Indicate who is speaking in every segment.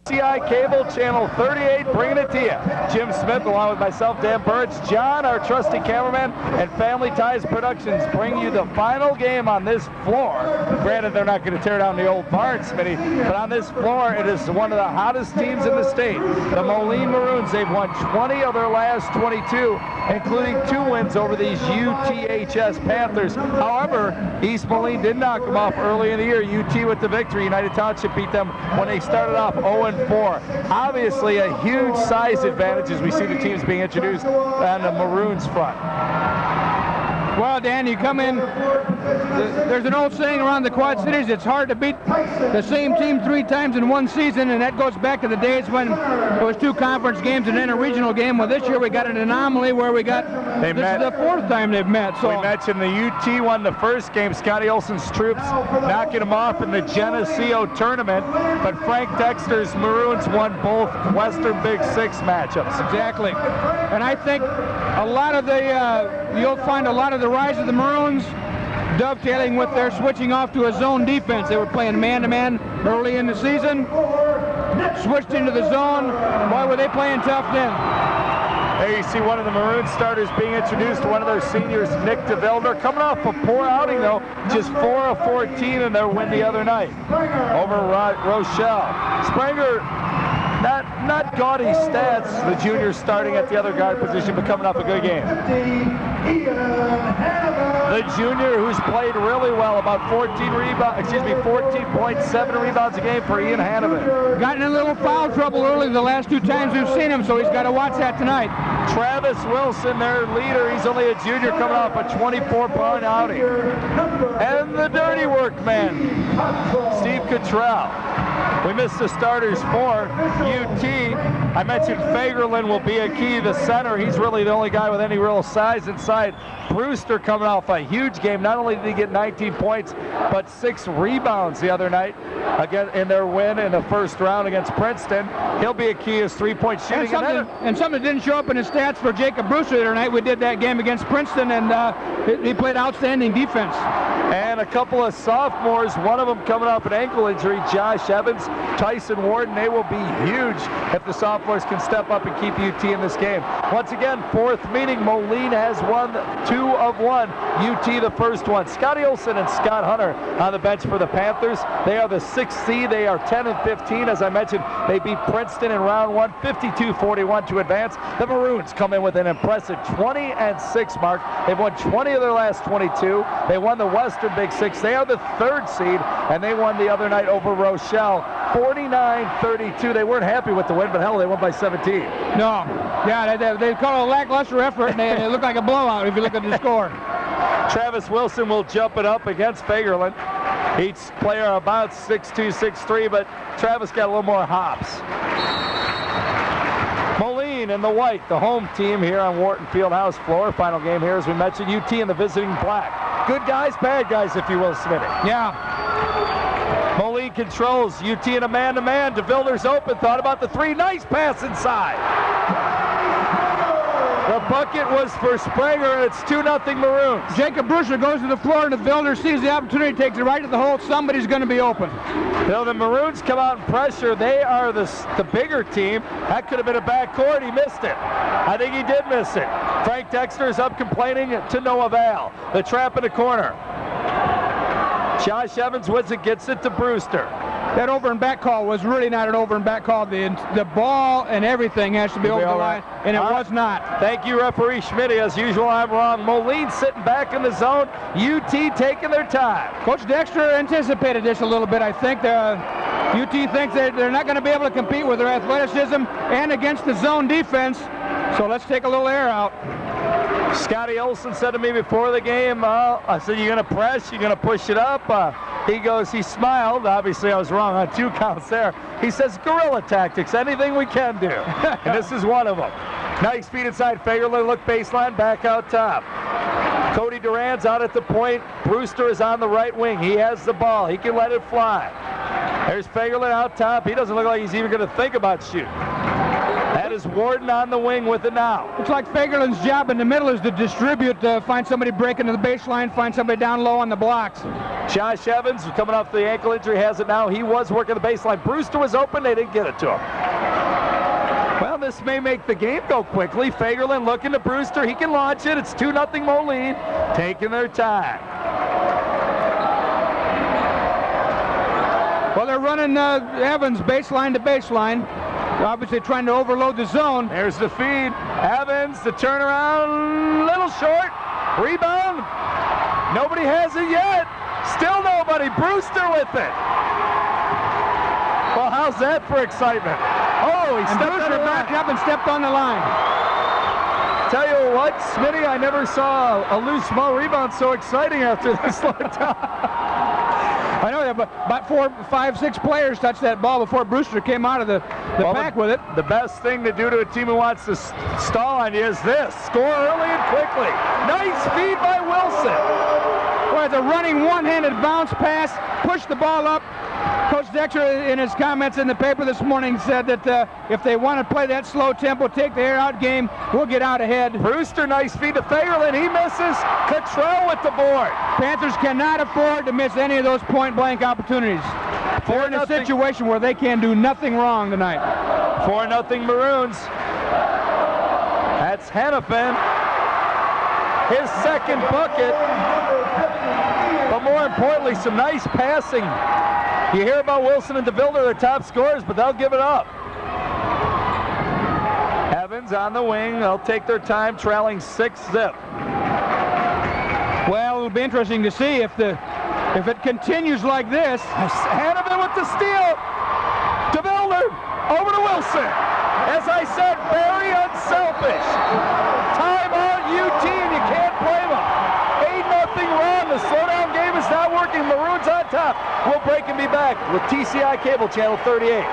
Speaker 1: CI Cable Channel 38, bringing it to you. Jim Smith, along with myself, Dan Burns, John, our trusty cameraman, and Family Ties Productions bring you the final game on this floor. Granted, they're not going to tear down the old barn, Smitty, but on this floor, it is one of the hottest teams in the state. The Moline Maroons, they've won 20 of their last 22, including 2 wins over these UTHS Panthers. However, East Moline did knock them off early in the year. UT with the victory. United Township beat them when they started off 0-4. Obviously a huge size advantage as we see the teams being introduced on the Maroons front.
Speaker 2: Well, Dan, you come in, there's an old saying around the Quad Cities, it's hard to beat the same team 3 times in one season, and that goes back to the days when there was 2 conference games and then a regional game. Well, this year we got an anomaly where we got, this is the 4th time they've met. So
Speaker 1: we mentioned the UT won the first game, Scotty Olson's troops knocking them off in the Geneseo tournament, but Frank Dexter's Maroons won both Western Big Six matchups.
Speaker 2: Exactly. And I think a lot of the, you'll find a lot of the rise of the Maroons dovetailing with their switching off to a zone defense. They were playing man-to-man early in the season, switched into the zone. Boy, were they playing tough then.
Speaker 1: There you see one of the Maroon starters being introduced, one of their seniors, Nick DeVilder, coming off a poor outing though, just 4 of 14 in their win the other night over Rochelle. Springer, not gaudy stats, the junior starting at the other guard position, but coming off a good game. The junior who's played really well, about 14.7 rebounds a game for Ian Hanover.
Speaker 2: Got in a little foul trouble early the last 2 times we've seen him, so he's got to watch that tonight.
Speaker 1: Travis Wilson, their leader, he's only a junior coming off a 24-point outing. And the dirty work man, Steve Cottrell. We missed the starters for UT. I mentioned Fagerlin will be a key, the center. He's really the only guy with any real size inside. Brewster coming off a huge game. Not only did he get 19 points, but 6 rebounds the other night again in their win in the first round against Princeton. He'll be a key as 3-point shooting.
Speaker 2: And something that didn't show up in his stats for Jacob Brewster the other night. We did that game against Princeton, and he played outstanding defense.
Speaker 1: And a couple of sophomores, one of them coming off an ankle injury, Josh Evans, Tyson Warden. They will be huge if the sophomores can step up and keep UT in this game. Once again, 4th meeting, Moline has won 2 of 1. UT the first one. Scotty Olson and Scott Hunter on the bench for the Panthers. They are the 6th seed. They are 10-15. As I mentioned, they beat Princeton in round 1, 52-41 to advance. The Maroons come in with an impressive 20-6 mark. They've won 20 of their last 22. They won the Western Big Six. They are the 3rd seed, and they won the other night over Rochelle, 49-32. They weren't happy with the win, but hell, they won by 17.
Speaker 2: No. Yeah, they call it a lackluster effort, and it looked like a blowout if you look at the score.
Speaker 1: Travis Wilson will jump it up against Fagerlin. Each player about 6'2", 6'3", but Travis got a little more hops. Moline in the white, the home team here on Wharton Fieldhouse floor. Final game here, as we mentioned, UT and the visiting black. Good guys, bad guys, if you will, Smitty.
Speaker 2: Yeah.
Speaker 1: Moline controls, UT in a man-to-man. DeVilder's open, thought about the 3. Nice pass inside. The bucket was for Springer, and it's 2-0 Maroons.
Speaker 2: Jacob Brewster goes to the floor, and DeVilder sees the opportunity, takes it right to the hole. Somebody's going to be open.
Speaker 1: Now the Maroons come out and pressure. They are the bigger team. That could have been a backcourt. He missed it. I think he did miss it. Frank Dexter is up complaining to no avail. The trap in the corner. Josh Evans gets it to Brewster.
Speaker 2: That over and back call was really not an over and back call. The ball and everything has to be over the line, and it was not.
Speaker 1: Thank you, referee Schmidt. As usual, I'm wrong. Moline sitting back in the zone. UT taking their time.
Speaker 2: Coach Dexter anticipated this a little bit, I think. UT thinks they're not going to be able to compete with their athleticism and against the zone defense. So let's take a little air out.
Speaker 1: Scotty Olson said to me before the game, I said, you're going to press, you're going to push it up. He smiled. Obviously, I was wrong on 2 counts there. He says, guerrilla tactics, anything we can do. And this is one of them. Nice speed inside. Fagerlin, look baseline, back out top. Cody Duran's out at the point. Brewster is on the right wing. He has the ball. He can let it fly. There's Fagerlin out top. He doesn't look like he's even going to think about shooting. That That is Warden on the wing with it now.
Speaker 2: Looks like Fagerlin's job in the middle is to distribute, find somebody breaking to the baseline, find somebody down low on the blocks.
Speaker 1: Josh Evans, coming off the ankle injury, has it now. He was working the baseline. Brewster was open. They didn't get it to him. Well, this may make the game go quickly. Fagerlin looking to Brewster. He can launch it. It's 2-0 Moline, taking their time.
Speaker 2: Well, they're running Evans baseline to baseline. They're obviously trying to overload the zone.
Speaker 1: There's the feed. Evans, the turnaround, little short. Rebound. Nobody has it yet. Still nobody. Brewster with it. Well, how's that for excitement? Oh, he stepped
Speaker 2: Brewster backed up and stepped on the line.
Speaker 1: Tell you what, Smitty, I never saw a loose small rebound so exciting after this long time.
Speaker 2: I know, about 4, 5, 6 players touched that ball before Brewster came out of the pack with it.
Speaker 1: The best thing to do to a team who wants to stall on you is this. Score early and quickly. Nice feed by Wilson.
Speaker 2: Well, it's a running one-handed bounce pass, pushed the ball up. Coach Dexter, in his comments in the paper this morning, said that if they want to play that slow tempo, take the air-out game, we'll get out ahead.
Speaker 1: Brewster, nice feed to Fagerlin. He misses. Cottrell with the board.
Speaker 2: Panthers cannot afford to miss any of those point-blank opportunities. They're in a situation where they can do nothing wrong tonight.
Speaker 1: 4-0 Maroons. That's Hennepin. His second bucket. But more importantly, some nice passing. You hear about Wilson and DeVilder, their top scorers, but they'll give it up. Evans on the wing. They'll take their time, trailing 6-0.
Speaker 2: Well, it'll be interesting to see if it continues like this.
Speaker 1: Hannafin with the steal. DeVilder over to Wilson. As I said, very unselfish. Timeout UT, and you can't blame them. 8-0 run. The slowdown game is not working. Maroons on top. We'll break and be back with TCI Cable Channel 38.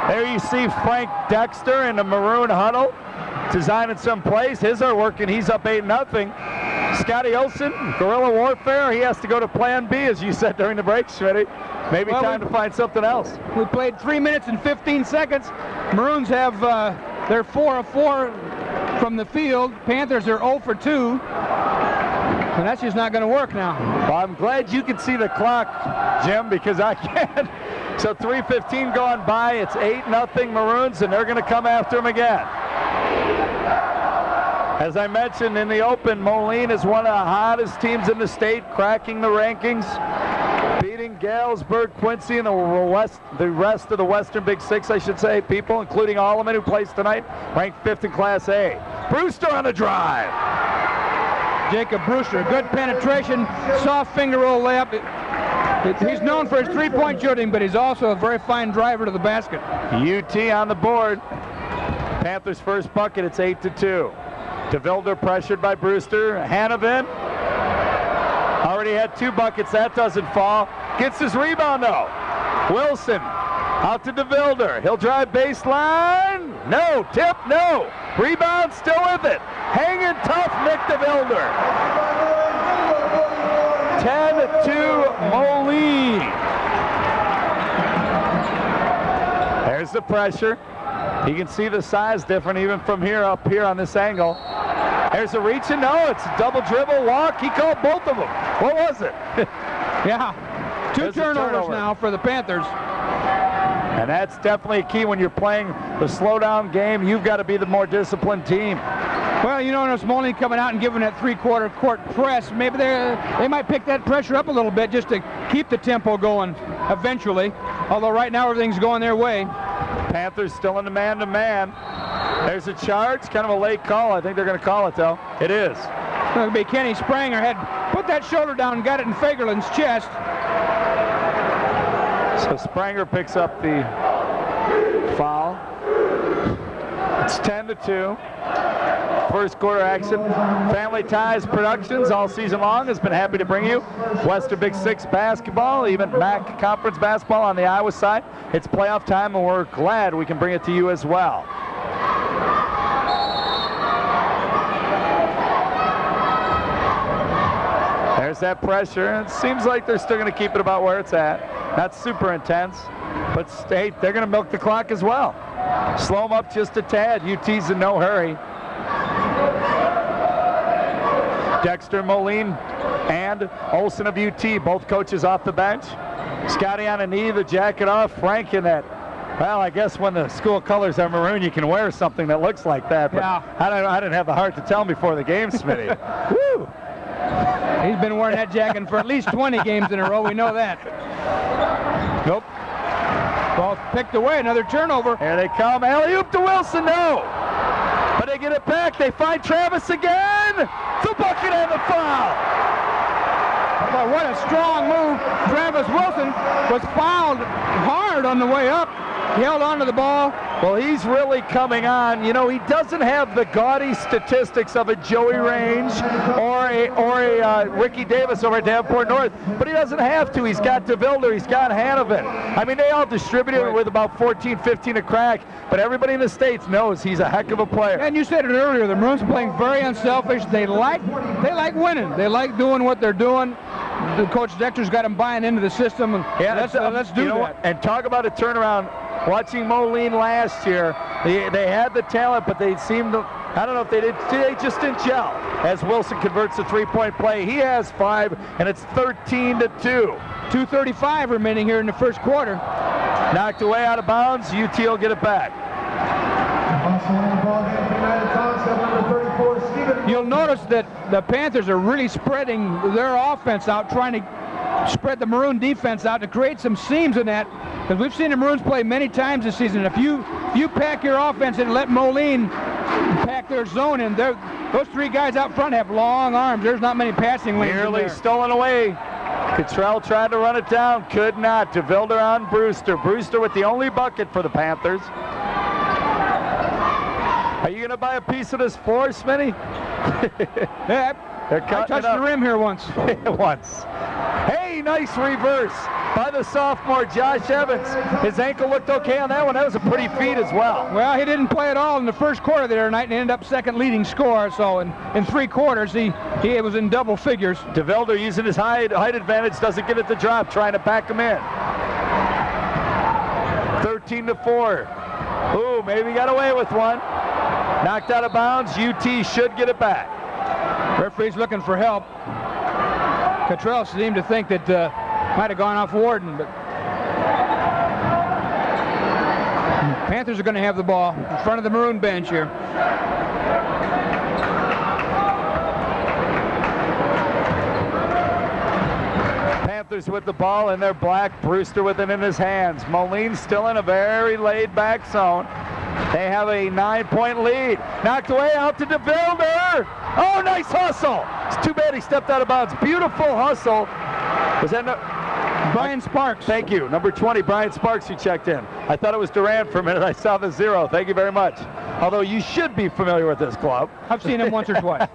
Speaker 1: There you see Frank Dexter in the Maroon huddle, designing some plays. His are working. He's up 8-0. Scotty Olsen, guerrilla warfare. He has to go to plan B, as you said during the break, Schmitty. Maybe time to find something else.
Speaker 2: We played 3 minutes and 15 seconds. Maroons have they're 4 of 4 from the field. Panthers are 0 for 2. And that's just not going to work now.
Speaker 1: Well, I'm glad you can see the clock, Jim, because I can't. So 3:15 gone by. It's 8-0 Maroons, and they're going to come after them again. As I mentioned in the open, Moline is one of the hottest teams in the state, cracking the rankings, beating Galesburg, Quincy, and the rest of the Western Big Six, I should say, people, including Alleman, who plays tonight, ranked 5th in Class A. Brewster on the drive.
Speaker 2: Jacob Brewster, good penetration, soft finger roll layup. He's known for his three-point shooting, but he's also a very fine driver to the basket.
Speaker 1: UT on the board. Panthers' first bucket, it's 8-2. DeVilder pressured by Brewster. Hannafin already had 2 buckets. That doesn't fall. Gets his rebound, though. Wilson out to DeVilder. He'll drive baseline. No. Tip, no. Rebound, still with it. Hanging tough, Nick DeVilder. 10-2 Moline. There's the pressure. You can see the size different even from here up here on this angle. There's a reach, and no, it's a double dribble walk. He called both of them. What was it?
Speaker 2: Yeah, 2 turnovers now for the Panthers.
Speaker 1: And that's definitely a key when you're playing the slowdown game. You've got to be the more disciplined team.
Speaker 2: Well, you know, it's Moline coming out and giving that 3/4 court press. Maybe they might pick that pressure up a little bit just to keep the tempo going eventually. Although right now everything's going their way.
Speaker 1: Panthers still in the man-to-man. There's a charge, kind of a late call. I think they're going to call it, though. It is.
Speaker 2: It'll be Kenny Spranger had put that shoulder down and got it in Fagerlin's chest.
Speaker 1: So Spranger picks up the foul. It's 10-2. First quarter action. Family Ties Productions all season long has been happy to bring you Western Big Six basketball, even MAC Conference basketball on the Iowa side. It's playoff time, and we're glad we can bring it to you as well. There's that pressure. It seems like they're still going to keep it about where it's at. Not super intense, but they're going to milk the clock as well. Slow them up just a tad. UT's in no hurry. Dexter, Moline, and Olson of UT, both coaches off the bench. Scotty on a knee, the jacket off. Frank in that. Well, I guess when the school colors are maroon, you can wear something that looks like that. But yeah. I didn't have the heart to tell him before the game, Smitty. Woo!
Speaker 2: He's been wearing that jacket for at least 20 games in a row. We know that.
Speaker 1: Nope.
Speaker 2: Ball picked away. Another turnover.
Speaker 1: Here they come. Alley-oop to Wilson. No. But they get it back. They find Travis again. The bucket and the foul.
Speaker 2: But what a strong move. Travis Wilson was fouled hard on the way up. He held on to the ball.
Speaker 1: Well, he's really coming on. You know, he doesn't have the gaudy statistics of a Joey Range or a Ricky Davis over at Davenport North, but he doesn't have to. He's got DeVilder. He's got Hanovan. I mean, they all distributed it with about 14, 15 a crack, but everybody in the States knows he's a heck of a player.
Speaker 2: And you said it earlier, the Maroons are playing very unselfish. They like winning. They like doing what they're doing. The Coach Dexter's got them buying into the system, and yeah, let's do that.
Speaker 1: And talk about a turnaround. Watching Moline last year, they had the talent, but they seemed to, I don't know if they just didn't gel. As Wilson converts a three-point play, he has 5, and it's 13-2.
Speaker 2: 2:35 remaining here in the first quarter.
Speaker 1: Knocked away out of bounds. UT will get it back.
Speaker 2: You'll notice that the Panthers are really spreading their offense out, trying to spread the Maroon defense out to create some seams in that, because we've seen the Maroons play many times this season. If you pack your offense and let Moline pack their zone in, those 3 guys out front have long arms. There's not many passing lanes.
Speaker 1: Nearly stolen away. Cottrell tried to run it down, could not. DeVilder on Brewster. Brewster with the only bucket for the Panthers. Are you going to buy a piece of this floor, Smitty?
Speaker 2: Yeah, I touched the rim here once.
Speaker 1: Once. Hey, nice reverse by the sophomore Josh Evans. His ankle looked okay on that one. That was a pretty feat as well.
Speaker 2: Well, he didn't play at all in the first quarter there tonight and ended up second leading scorer. So in 3 quarters, he was in double figures.
Speaker 1: DeVilder using his height advantage, doesn't get it to drop, trying to back him in. 13-4. Ooh, maybe got away with one. Knocked out of bounds. UT should get it back.
Speaker 2: Referee's looking for help. Cottrell seemed to think that might have gone off Warden, but Panthers are going to have the ball in front of the Maroon bench here.
Speaker 1: Panthers with the ball in their black. Brewster with it in his hands. Moline still in a very laid-back zone. They have a 9-point lead. Knocked away out to DeVilder. Oh, nice hustle. It's too bad he stepped out of bounds. Beautiful hustle. Was that
Speaker 2: Brian Sparks?
Speaker 1: Thank you. Number 20, Brian Sparks, who checked in. I thought it was Durant for a minute. I saw the 0. Thank you very much. Although you should be familiar with this club.
Speaker 2: I've seen him once or twice.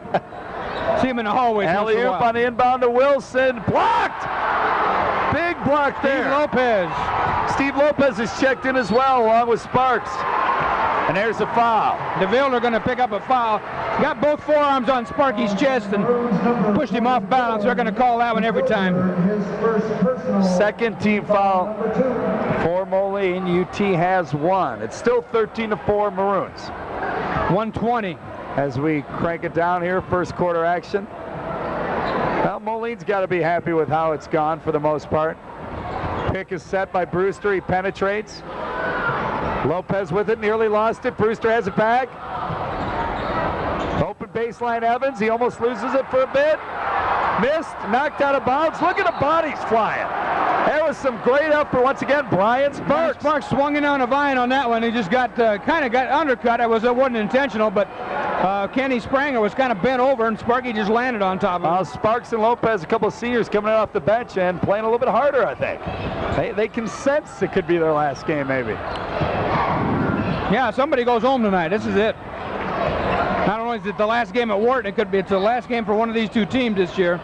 Speaker 2: See him in the hallways.
Speaker 1: Alley-oop on the inbound to Wilson. Blocked. Big block there. Steve Lopez is checked in as well, along with Sparks. And there's a foul.
Speaker 2: DeVilder going to pick up a foul. Got both forearms on Sparky's chest and pushed him off balance. They're going to call that one every time.
Speaker 1: Second team foul for Moline. UT has 1. It's still 13-4 Maroons.
Speaker 2: 1:20
Speaker 1: as we crank it down here. First quarter action. Well, Moline's got to be happy with how it's gone for the most part. Pick is set by Brewster. He penetrates. Lopez with it, nearly lost it. Brewster has it back. Open baseline Evans. He almost loses it for a bit. Missed, knocked out of bounds. Look at the bodies flying. There was some great effort once again. Brian Sparks.
Speaker 2: Sparks swung in on a vine on that one. He just got kind of got undercut. It wasn't intentional, but Kenny Spranger was kind of bent over, and Sparky just landed on top of him.
Speaker 1: Sparks and Lopez, a couple of seniors coming off the bench and playing a little bit harder, I think. They can sense it could be their last game, maybe.
Speaker 2: Yeah, somebody goes home tonight. This is it. Not only is it the last game at Wharton, it's the last game for one of these 2 teams this year.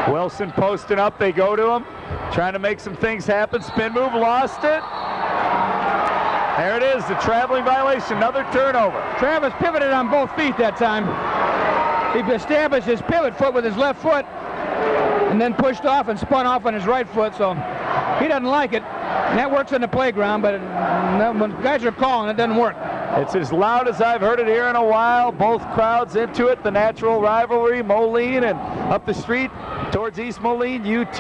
Speaker 1: Wilson posting up. They go to him, trying to make some things happen. Spin move, lost it. There it is, the traveling violation, another turnover.
Speaker 2: Travis pivoted on both feet that time. He established his pivot foot with his left foot, and then pushed off and spun off on his right foot, so he doesn't like it. And that works in the playground, but when guys are calling, it doesn't work.
Speaker 1: It's as loud as I've heard it here in a while. Both crowds into it. The natural rivalry, Moline and up the street towards East Moline, UT.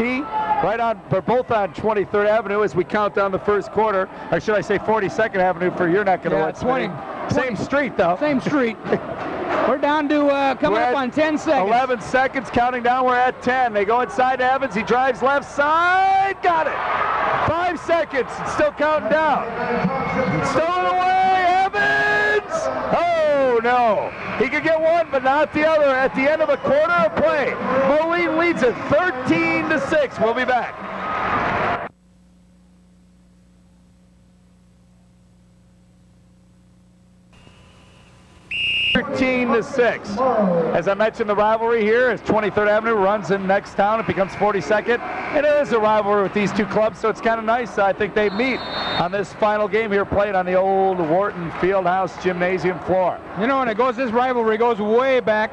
Speaker 1: Right on, they're both on 23rd Avenue as we count down the first quarter. Or should I say 42nd Avenue for your neck of the woods.
Speaker 2: 20.
Speaker 1: Same street, though.
Speaker 2: Same street. We're down to coming up on 10 seconds.
Speaker 1: 11 seconds, counting down. We're at 10. They go inside to Evans. He drives left side. Got it. 5 seconds. It's still counting down. Stolen away. Evans. Oh, no. He could get one, but not the other at the end of a quarter of play. Moline leads it 13-6. We'll be back. 13-6. As I mentioned, the rivalry here is 23rd Avenue runs in next town. It becomes 42nd. And it is a rivalry with these two clubs, so it's kind of nice. I think they meet on this final game here played on the old Wharton Fieldhouse gymnasium floor.
Speaker 2: You know, and this rivalry goes way back,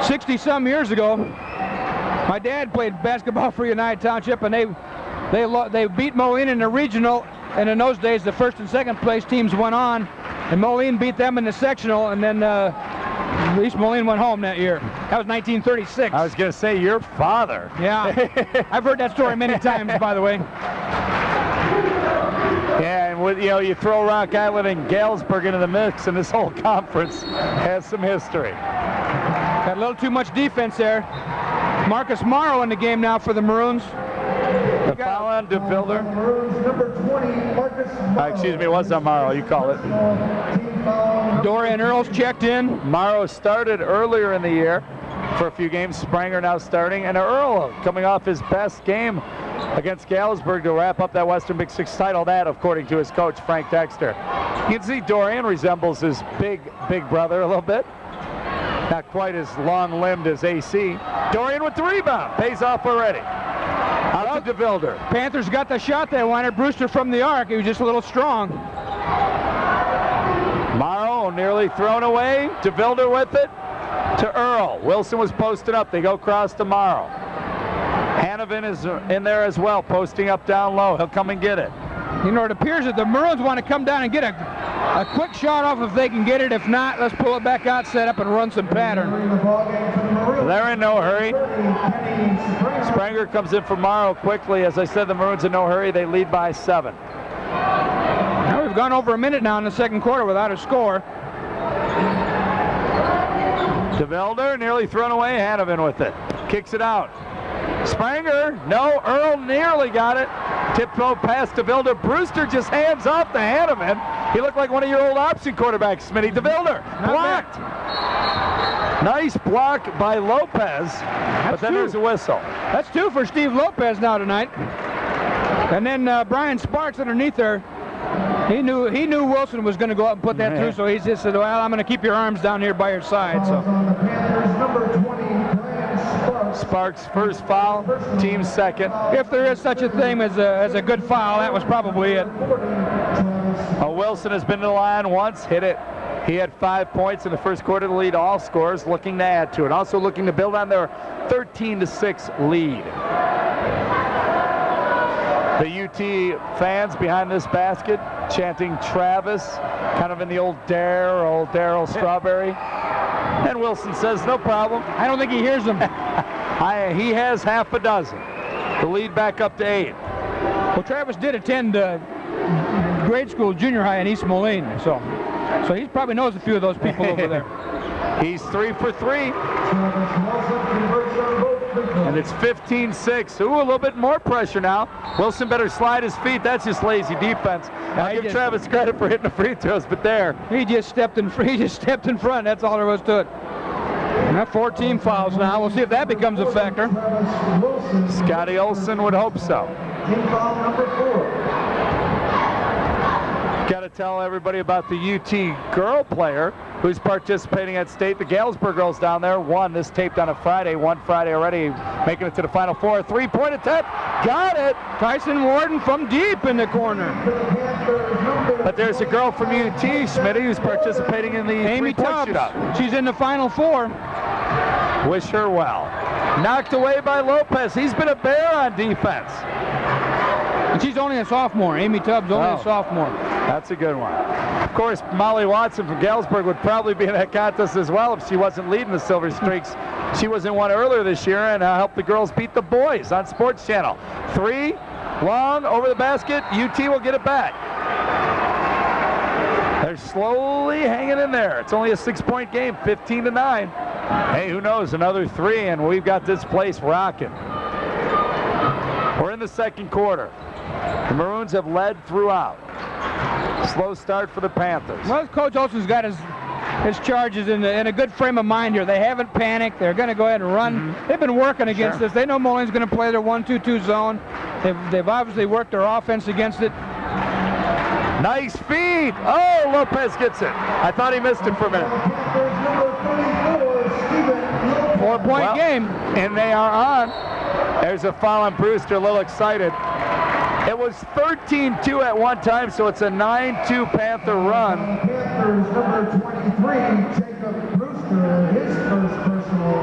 Speaker 2: 60-some years ago. My dad played basketball for United Township, and they beat Moline in the regional. And in those days, the first and second place teams went on, and Moline beat them in the sectional, and then East Moline went home that year. That was 1936.
Speaker 1: I was going to say, your father.
Speaker 2: Yeah, I've heard that story many times, by the way.
Speaker 1: Yeah, and with, you throw Rock Island and Galesburg into the mix, and this whole conference has some history.
Speaker 2: Got a little too much defense there. Marcus Morrow in the game now for the Maroons.
Speaker 1: The foul on DeVilder.
Speaker 3: Number 20, Marcus
Speaker 1: Excuse me, it was on Morrow, you call it.
Speaker 2: Dorian Earls checked in.
Speaker 1: Morrow started earlier in the year for a few games. Spranger now starting. And Earl coming off his best game against Galesburg to wrap up that Western Big Six title. That, according to his coach, Frank Dexter. You can see Dorian resembles his big brother a little bit. Not quite as long-limbed as AC. Dorian with the rebound. Pays off already. Out to DeVilder.
Speaker 2: Panthers got the shot they wanted. Brewster from the arc. He was just a little strong.
Speaker 1: Morrow nearly thrown away. DeVilder with it to Earl. Wilson was posted up. They go across to Morrow. Hanovan is in there as well, posting up down low. He'll come and get it.
Speaker 2: You know, it appears that the Maroons want to come down and get a quick shot off if they can get it. If not, let's pull it back out, set up, and run some pattern.
Speaker 1: They're in no hurry. Spranger comes in for Morrow quickly. As I said, the Maroons in no hurry. They lead by 7.
Speaker 2: Now we've gone over a minute now in the second quarter without a score.
Speaker 1: DeVilder nearly thrown away. Hanovan with it. Kicks it out. Spranger, no. Earl nearly got it. Tiptoe past DeVilder. Brewster just hands off to Hanovan. He looked like one of your old option quarterbacks, Smitty. DeVilder blocked. Nice block by Lopez, but then there's a whistle.
Speaker 2: That's 2 for Steve Lopez now tonight. And then Brian Sparks underneath there. He knew Wilson was going to go up and put that through, so he just said, well, I'm going to keep your arms down here by your side. So
Speaker 1: Sparks first foul, team second.
Speaker 2: If there is such a thing as a good foul, that was probably it.
Speaker 1: Wilson has been to the line once, hit it. He had 5 points in the first quarter to lead all scorers, looking to add to it. Also looking to build on their 13-6 lead. The UT fans behind this basket chanting Travis, kind of in the old Daryl Strawberry. And Wilson says, no problem.
Speaker 2: I don't think he hears them.
Speaker 1: He has half a dozen. The lead back up to 8.
Speaker 2: Well, Travis did attend grade school, junior high in East Moline, so he probably knows a few of those people over there.
Speaker 1: He's 3 for 3. And it's 15-6. Ooh, a little bit more pressure now. Wilson better slide his feet. That's just lazy defense. I give Travis credit for hitting the free throws, but there.
Speaker 2: He just stepped in front. That's all there was to it. And that 14 fouls now. We'll see if that becomes a factor.
Speaker 1: Scotty Olson would hope so.
Speaker 3: Team foul number 4.
Speaker 1: Got to tell everybody about the UT girl player who's participating at state. The Galesburg girls down there won. This taped on a Friday. One Friday already, making it to the Final Four. 3-point attempt. Got it.
Speaker 2: Tyson Warden from deep in the corner.
Speaker 1: But there's a girl from UT, Smitty, who's participating in the
Speaker 2: Amy
Speaker 1: three-point
Speaker 2: Tubbs.
Speaker 1: shootout.
Speaker 2: She's in the Final Four.
Speaker 1: Wish her well. Knocked away by Lopez. He's been a bear on defense.
Speaker 2: And she's only a sophomore. Amy Tubbs, only a sophomore.
Speaker 1: That's a good one. Of course, Molly Watson from Galesburg would probably be in that contest as well if she wasn't leading the Silver Streaks. She was in one earlier this year and helped the girls beat the boys on Sports Channel. 3, long, over the basket. UT will get it back. They're slowly hanging in there. It's only a 6-point game, 15-9. Hey, who knows? Another 3, and we've got this place rocking. We're in the second quarter. The Maroons have led throughout. Slow start for the Panthers.
Speaker 2: Well, Coach Olson's got his charges in a good frame of mind here. They haven't panicked. They're going to go ahead and run. They've been working against this. They know Moline's going to play their 1-2-2 zone. They've obviously worked their offense against it.
Speaker 1: Nice feed. Oh, Lopez gets it. I thought he missed it for a minute.
Speaker 2: 4-point game.
Speaker 1: And they are on. There's a foul on Brewster, a little excited. It was 13-2 at one time, so it's a 9-2 Panther run.
Speaker 3: Panthers number 23, Jacob Brewster, his first personal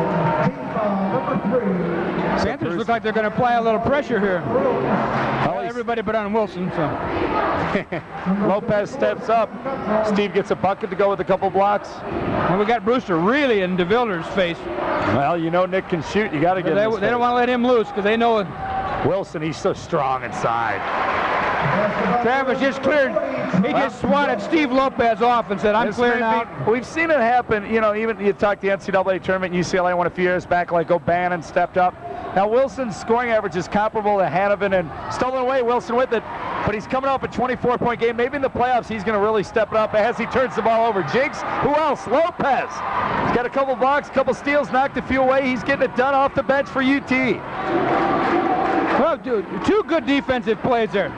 Speaker 3: team foul, number 3.
Speaker 2: Panthers look like they're going to apply a little pressure here. Everybody but on Wilson. So
Speaker 1: Lopez steps up. Steve gets a bucket to go with a couple blocks.
Speaker 2: And we got Brewster really in DeVilder's face.
Speaker 1: Well, you know Nick can shoot. You got to get
Speaker 2: They don't want to let him loose because they know it.
Speaker 1: Wilson, he's so strong inside.
Speaker 2: Travis just cleared. He just swatted Steve Lopez off and said, I'm clearing out.
Speaker 1: We've seen it happen. You know, even you talk the NCAA tournament, UCLA won a few years back, like O'Bannon stepped up. Now, Wilson's scoring average is comparable to Hanovan, and stolen away, Wilson with it. But he's coming off a 24-point game. Maybe in the playoffs, he's going to really step it up as he turns the ball over. Jigs, who else? Lopez. He's got a couple blocks, a couple steals, knocked a few away. He's getting it done off the bench for UT.
Speaker 2: Well, dude, 2 good defensive plays there.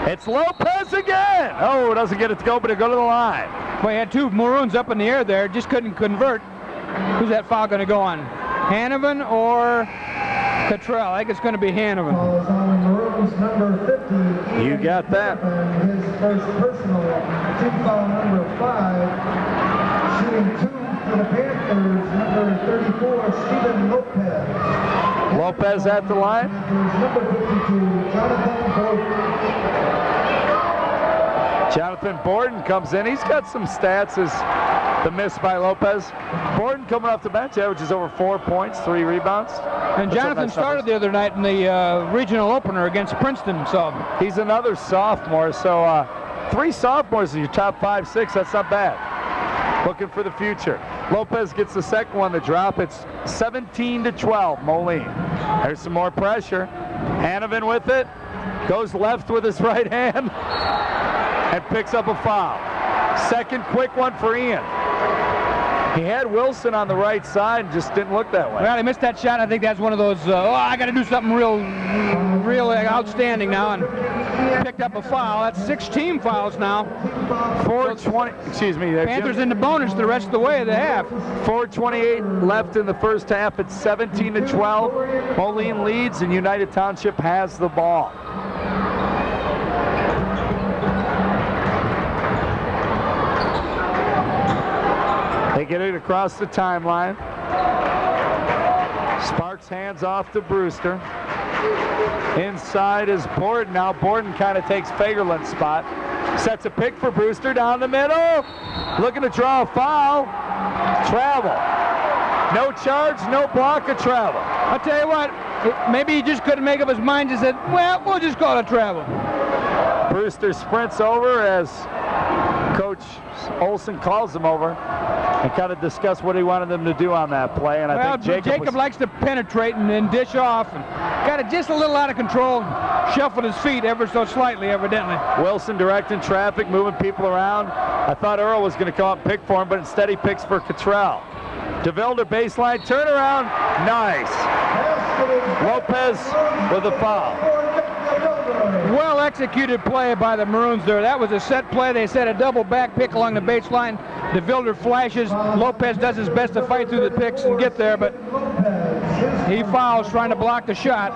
Speaker 1: It's Lopez again. Oh, doesn't get it to go, but it'll go to the line.
Speaker 2: Well, he had 2 Maroons up in the air there, just couldn't convert. Who's that foul going to go on? Hanovan or Cottrell? I think it's going to be Hanovan.
Speaker 3: Maroons number 50.
Speaker 1: You got that.
Speaker 3: His first personal team foul, number 5. Shooting 2 for the Panthers, number 34, Stephen Lopez.
Speaker 1: Lopez at the line.
Speaker 3: Number 52, Jonathan Borden.
Speaker 1: Jonathan Borden comes in. He's got some stats as the miss by Lopez. Borden coming off the bench, averages over 4 points, 3 rebounds.
Speaker 2: And Jonathan started the other night in the regional opener against Princeton. So
Speaker 1: he's another sophomore. So 3 sophomores in your top 5, 6. That's not bad. Looking for the future. Lopez gets the second one to drop. It's 17-12, Moline. There's some more pressure. Hanovan with it. Goes left with his right hand and picks up a foul. Second quick one for Ian. He had Wilson on the right side and just didn't look that way.
Speaker 2: Well, he missed that shot. I think that's one of those, I got to do something real outstanding now, and picked up a foul. That's 6 team fouls now.
Speaker 1: 4:20, excuse me.
Speaker 2: Panthers in the bonus the rest of the way of the half.
Speaker 1: 4:28 left in the first half. It's 17-12. Moline leads and United Township has the ball. They get it across the timeline. Sparks hands off to Brewster. Inside is Borden now. Borden kind of takes Fagerlund's spot. Sets a pick for Brewster down the middle. Looking to draw a foul. Travel. No charge, no block, a travel.
Speaker 2: I'll tell you what, maybe he just couldn't make up his mind and said, well, we'll just call it travel.
Speaker 1: Brewster sprints over as Coach Olson calls him over and kind of discuss what he wanted them to do on that play. And I think Jacob
Speaker 2: likes to penetrate and then dish off, and got it just a little out of control, shuffled his feet ever so slightly, evidently.
Speaker 1: Wilson directing traffic, moving people around. I thought Earl was going to come up and pick for him, but instead he picks for Cottrell. DeVilder baseline turnaround, nice. Lopez with a foul.
Speaker 2: Well executed play by the Maroons there. That was a set play. They set a double back pick along the baseline. DeVilder flashes. Lopez does his best to fight through the picks and get there, but he fouls trying to block the shot.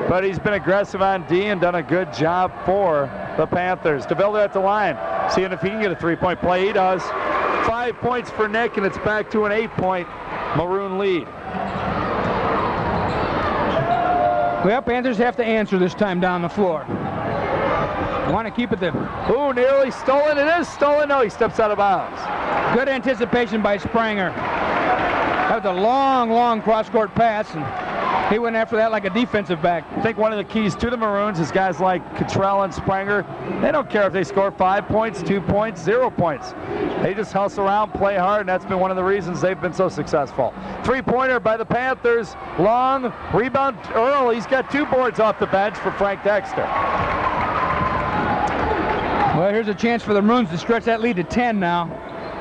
Speaker 1: But he's been aggressive on D and done a good job for the Panthers. DeVilder at the line, seeing if he can get a 3-point play. He does. 5 points for Nick, and it's back to an 8-point Maroon lead.
Speaker 2: Well, Panthers have to answer this time down the floor. Want to keep it there.
Speaker 1: Ooh, nearly stolen. It is stolen. No, he steps out of bounds.
Speaker 2: Good anticipation by Spranger. That was a long, long cross-court pass, and he went after that like a defensive back.
Speaker 1: I think one of the keys to the Maroons is guys like Cottrell and Spranger. They don't care if they score 5 points, 2 points, 0 points. They just hustle around, play hard, and that's been one of the reasons they've been so successful. Three-pointer by the Panthers. Long rebound. Earl, he's got 2 boards off the bench for Frank Dexter.
Speaker 2: Well, here's a chance for the Maroons to stretch that lead to 10 now.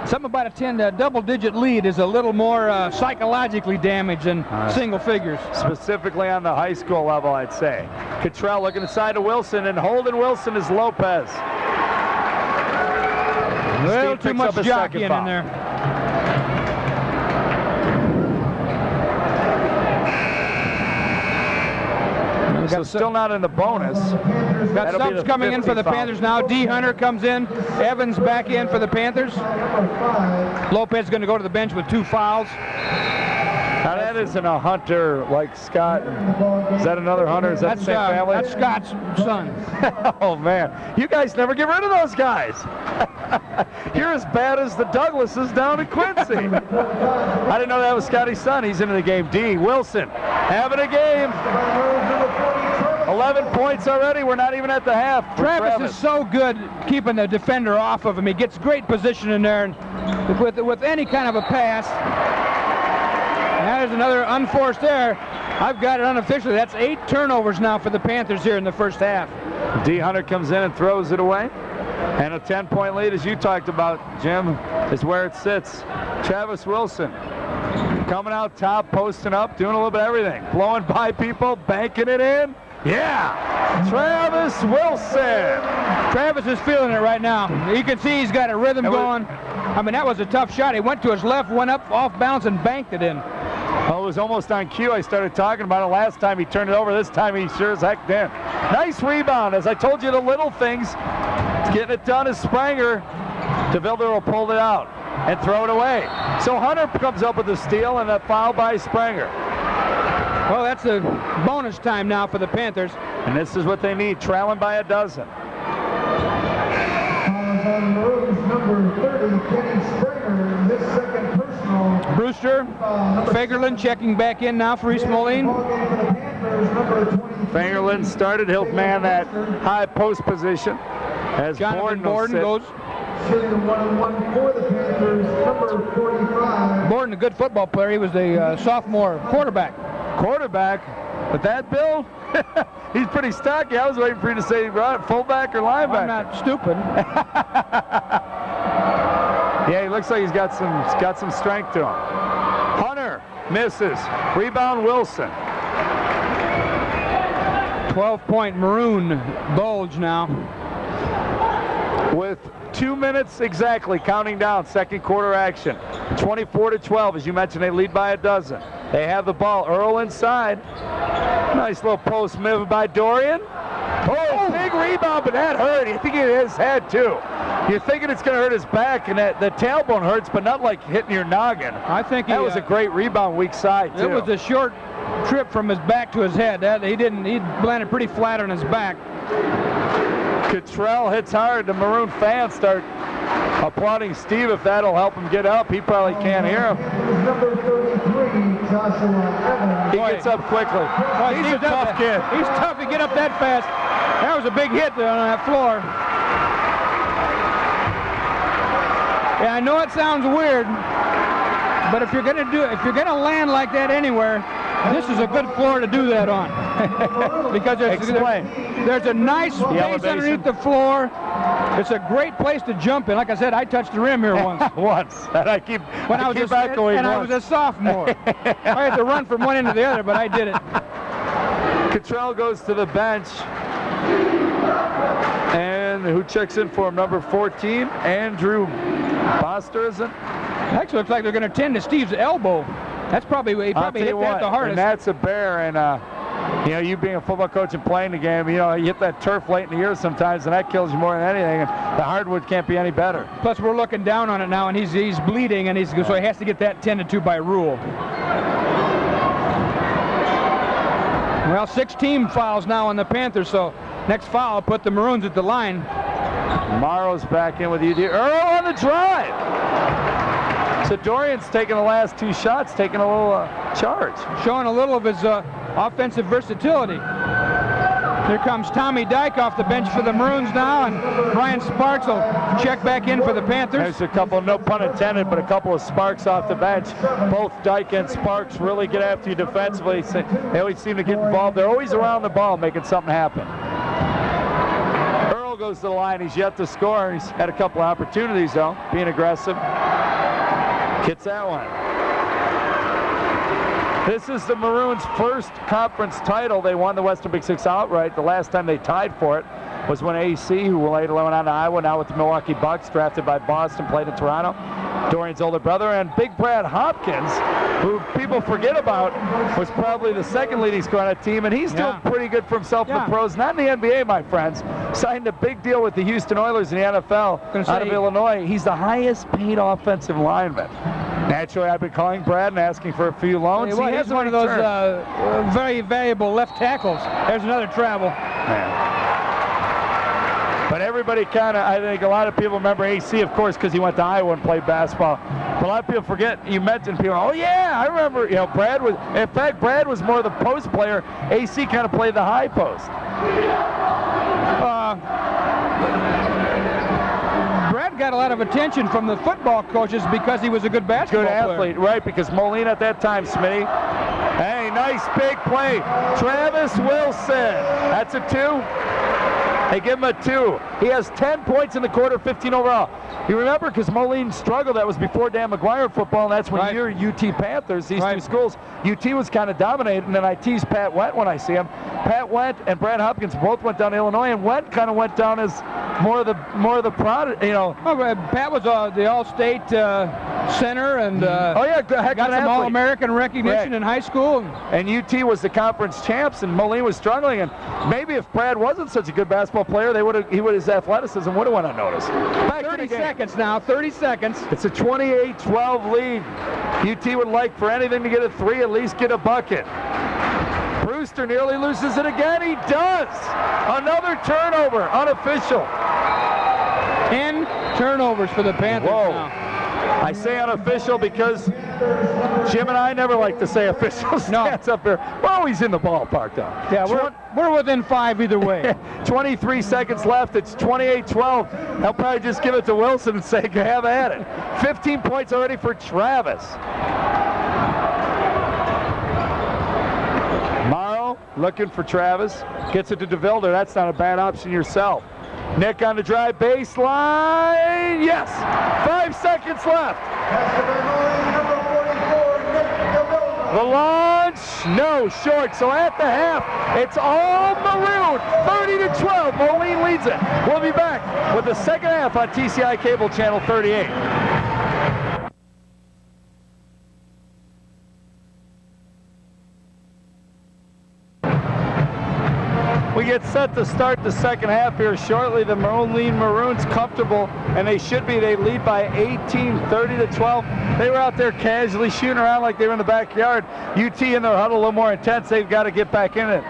Speaker 2: Something about a double-digit lead is a little more psychologically damaged than single figures.
Speaker 1: Specifically on the high school level, I'd say. Cottrell looking inside to Wilson, and holding Wilson is Lopez.
Speaker 2: Well, too much jockeying in there.
Speaker 1: So still not in the bonus.
Speaker 2: Got subs coming in for the Panthers now. D. Hunter comes in. Evans back in for the Panthers. Lopez going to go to the bench with 2 fouls.
Speaker 1: Now that isn't a Hunter like Scott. Is that another Hunter? Is that the same family?
Speaker 2: That's Scott's son.
Speaker 1: Oh man, you guys never get rid of those guys. You're as bad as the Douglases down in Quincy. I didn't know that was Scotty's son. He's into the game. D. Wilson having a game. 11 points already. We're not even at the half.
Speaker 2: Travis is so good keeping the defender off of him. He gets great position in there, and with any kind of a pass. And that is another unforced error. I've got it unofficially. That's 8 turnovers now for the Panthers here in the first half.
Speaker 1: D. Hunter comes in and throws it away. And a 10-point lead, as you talked about, Jim, is where it sits. Travis Wilson coming out top, posting up, doing a little bit of everything. Blowing by people, banking it in. Yeah! Travis Wilson!
Speaker 2: Travis is feeling it right now. You can see he's got a rhythm going. I mean, that was a tough shot. He went to his left, went up off bounds, and banked it in.
Speaker 1: Well, it was almost on cue. I started talking about it last time he turned it over. This time he sure as heck did. Nice rebound. As I told you, the little things. Getting it done is Spranger. DeVilder will pull it out and throw it away. So Hunter comes up with a steal and a foul by Spranger.
Speaker 2: Well, that's a bonus time now for the Panthers.
Speaker 1: And this is what they need, trailing by a dozen.
Speaker 3: Number 30, Kenny Spranger, this second personal.
Speaker 2: Brewster, Fagerlund checking back in now for East Moline.
Speaker 1: Fagerlund started. He'll man that high post position. As
Speaker 2: Jonathan Borden goes.
Speaker 3: Shooting 1-1 for the Panthers, number 45.
Speaker 2: Borden, a good football player. He was a sophomore quarterback.
Speaker 1: But that Bill, he's pretty stocky. I was waiting for you to say fullback or linebacker.
Speaker 2: I'm not stupid.
Speaker 1: Yeah, he looks like he's got some strength to him. Hunter misses. Rebound Wilson. 12-point
Speaker 2: Maroon bulge now.
Speaker 1: With 2 minutes exactly counting down, second quarter action. 24-12, as you mentioned, they lead by a dozen. They have the ball. Earl inside. Nice little post move by Dorian. Oh, big rebound, but that hurt. I think it hit his head, too. You're thinking it's going to hurt his back, and that the tailbone hurts, but not like hitting your noggin.
Speaker 2: I think
Speaker 1: that was a great rebound, weak side, too.
Speaker 2: It was a short trip from his back to his head. He landed pretty flat on his back.
Speaker 1: Cottrell hits hard. The Maroon fans start applauding Steve if that'll help him get up. He probably can't hear him.
Speaker 3: Number 33, Joshua Evans.
Speaker 1: He gets up quickly.
Speaker 2: Boy, he's a tough kid. He's tough to get up that fast. That was a big hit there on that floor. Yeah, I know it sounds weird, but if you're gonna land like that anywhere, this is a good floor to do that on. Because there's a nice space underneath the floor. It's a great place to jump in. Like I said, I touched the rim here once.
Speaker 1: And I keep echoing
Speaker 2: I was a sophomore. I had to run from one end to the other, but I did it.
Speaker 1: Cottrell goes to the bench. And who checks in for him? Number 14, Andrew Foster, is it?
Speaker 2: Actually, looks like they're going to tend to Steve's elbow. That's probably he hit that the hardest.
Speaker 1: And that's a bear. And you being a football coach and playing the game, you hit that turf late in the year sometimes, and that kills you more than anything. And the hardwood can't be any better.
Speaker 2: Plus, we're looking down on it now, and he's bleeding, and so he has to get that 10-2 by rule. Well, 6 team fouls now on the Panthers, so next foul put the Maroons at the line.
Speaker 1: Morrow's back in with UD. Earl on the drive. So Dorian's taking the last 2 shots, taking a little charge.
Speaker 2: Showing a little of his offensive versatility. Here comes Tommy Dyke off the bench for the Maroons now, and Brian Sparks will check back in for the Panthers.
Speaker 1: There's a couple, no pun intended, but a couple of sparks off the bench. Both Dyke and Sparks really get after you defensively. They always seem to get involved. They're always around the ball making something happen. Earl goes to the line. He's yet to score. He's had a couple of opportunities, though, being aggressive. Gets that one. This is the Maroons' first conference title. They won the Western Big Six outright. The last time they tied for it was when AC, who later went on to Iowa, now with the Milwaukee Bucks, drafted by Boston, played in Toronto. Dorian's older brother, and Big Brad Hopkins, who people forget about, was probably the second leading scorer on that team, and he's doing pretty good for himself in the pros. Not in the NBA, my friends. Signed a big deal with the Houston Oilers in the NFL out of Illinois. He's the highest paid offensive lineman. Naturally, I've been calling Brad and asking for a few loans.
Speaker 2: He has one of those very valuable left tackles. There's another travel.
Speaker 1: Man. But everybody kind of, I think a lot of people remember AC, of course, because he went to Iowa and played basketball. But a lot of people forget, you mentioned people, oh yeah, I remember, you know, Brad was, in fact, Brad was more the post player. AC kind of played the high post.
Speaker 2: Brad got a lot of attention from the football coaches because he was a good basketball player.
Speaker 1: Good athlete, right, because Moline at that time, Smitty. Hey, nice big play. Travis Wilson. That's a 2. They give him a 2. He has 10 points in the quarter, 15 overall. You remember, because Moline struggled, that was before Dan McGuire football, and that's when you're UT Panthers, these two schools. UT was kind of dominated, and then I tease Pat Went when I see him. Pat Went and Brad Hopkins both went down to Illinois, and Went kind of went down as more of the product, you know.
Speaker 2: Oh, Pat was the All-State center, and got some All-American recognition in high school.
Speaker 1: And UT was the conference champs, and Moline was struggling. And maybe if Brad wasn't such a good basketball player, his athleticism would have went unnoticed.
Speaker 2: 30 seconds now, 30 seconds.
Speaker 1: It's a 28-12 lead. UT would like for anything to get a 3, at least get a bucket. Brewster nearly loses it again. He does. Another turnover, unofficial.
Speaker 2: 10 turnovers for the Panthers now.
Speaker 1: I say unofficial because Jim and I never like to say official stats up here. We're always in the ballpark, though.
Speaker 2: Yeah, we're within 5 either way.
Speaker 1: 23 seconds left. It's 28-12. They'll probably just give it to Wilson and say, have at it. 15 points already for Travis. Morrow looking for Travis. Gets it to DeVilder. That's not a bad option yourself. Nick on the drive baseline. Yes. 5 seconds left. The launch, no, short. So at the half, it's all Maroon. 30-12. Moline leads it. We'll be back with the second half on TCI Cable Channel 38. We get set to start the second half here shortly. The Moline Maroons comfortable, and they should be. They lead by 18, 30-12. They were out there casually shooting around like they were in the backyard. UT in their huddle a little more intense. They've got to get back in it.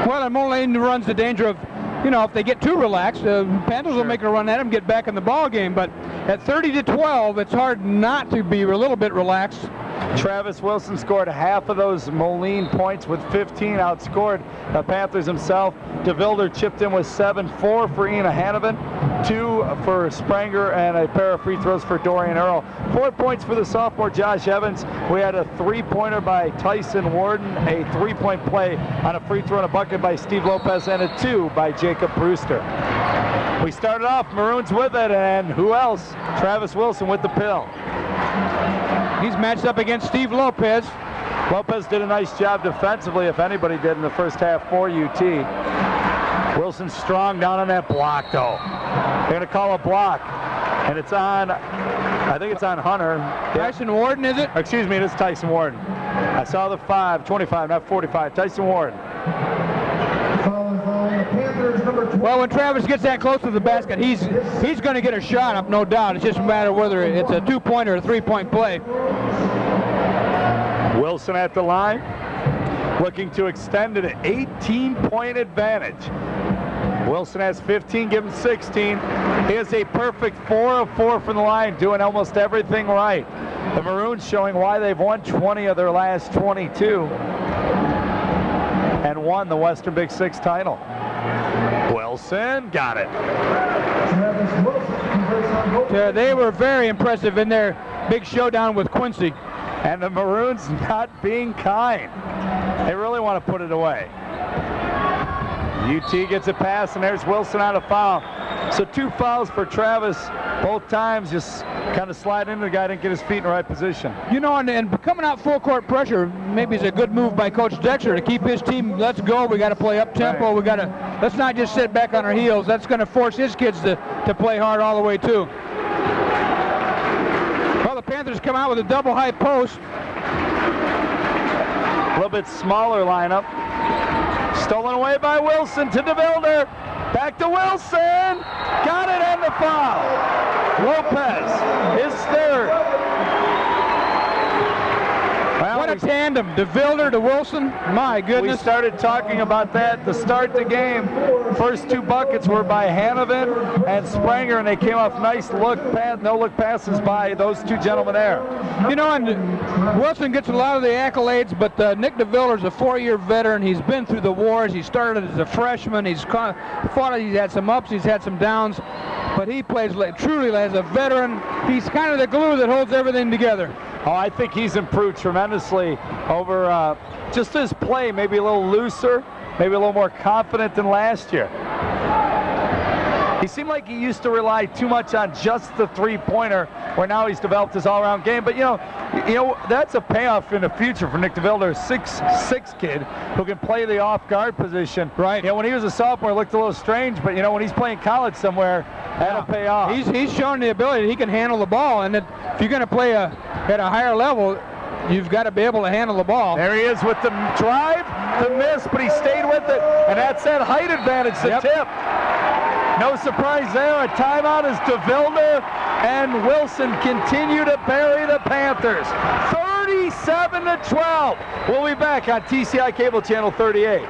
Speaker 2: Well, and Moline runs the danger of, you know, if they get too relaxed, Panthers will make a run at them, get back in the ball game. But at 30-12, it's hard not to be a little bit relaxed.
Speaker 1: Travis Wilson scored half of those Moline points with 15, outscored the Panthers himself. DeVilder chipped in with 7, 4 for Ian Hanovan, 2 for Spranger, and a pair of free throws for Dorian Earl. 4 points for the sophomore Josh Evans. We had a 3-pointer by Tyson Warden, a 3-point play on a free throw and a bucket by Steve Lopez, and a 2 by Jacob Brewster. We started off Maroons with it, and who else? Travis Wilson with the pill.
Speaker 2: He's matched up against Steve Lopez.
Speaker 1: Lopez did a nice job defensively, if anybody did, in the first half for UT. Wilson's strong down on that block, though. They're going to call a block, and it's on, I think it's on Hunter.
Speaker 2: Tyson Warden, is it?
Speaker 1: Excuse me, it is Tyson Warden. I saw the 25, not 45. Tyson Warden.
Speaker 2: Well, when Travis gets that close to the basket, he's going to get a shot up, no doubt. It's just a matter of whether it's a 2-point or a 3-point play.
Speaker 1: Wilson at the line. looking to extend an 18-point advantage. Wilson has 15, give him 16. He has a perfect 4 of 4 from the line, doing almost everything right. The Maroons showing why they've won 20 of their last 22 and won the Western Big Six title. Wilson got it.
Speaker 2: They were very impressive in their big showdown with Quincy.
Speaker 1: And the Maroons not being kind. They really want to put it away. UT gets a pass, and there's Wilson on a foul. So 2 fouls for Travis. Both times just kind of slide into the guy, didn't get his feet in the right position.
Speaker 2: You know, and coming out full court pressure, maybe it's a good move by Coach Dexter to keep his team, let's go, we got to play up tempo,
Speaker 1: Right.
Speaker 2: let's not just sit back on our heels. That's going to force his kids to play hard all the way too. Well, the Panthers come out with a double high post.
Speaker 1: A little bit smaller lineup. Stolen away by Wilson to DeVilder. Back to Wilson. Got it and the foul. Lopez, his third. Well,
Speaker 2: What a tandem, DeVilder to Wilson. My goodness.
Speaker 1: We started talking about that to start the game. First 2 buckets were by Hanovan and Spranger, and they came off nice no-look passes by those 2 gentlemen there.
Speaker 2: You know, and Wilson gets a lot of the accolades, but Nick DeVilder's a 4-year veteran. He's been through the wars. He started as a freshman. He's had some ups, he's had some downs, but he plays truly as a veteran. He's kind of the glue that holds everything together.
Speaker 1: Oh, I think he's improved tremendously over just his play, maybe a little looser, maybe a little more confident than last year. He seemed like he used to rely too much on just the 3-pointer, where now he's developed his all-around game. But you know, that's a payoff in the future for Nick DeVilder, a 6'6" kid who can play the off-guard position.
Speaker 2: Right.
Speaker 1: You know, when he was a sophomore, it looked a little strange, but you know, when he's playing college somewhere, that'll pay off.
Speaker 2: He's shown the ability. He can handle the ball, and if you're going to play at a higher level, you've got to be able to handle the ball.
Speaker 1: There he is with the drive, the miss, but he stayed with it, and that's that height advantage, the tip. No surprise there. A timeout as DeVilder and Wilson continue to bury the Panthers. 37-12. We'll be back on TCI Cable Channel 38.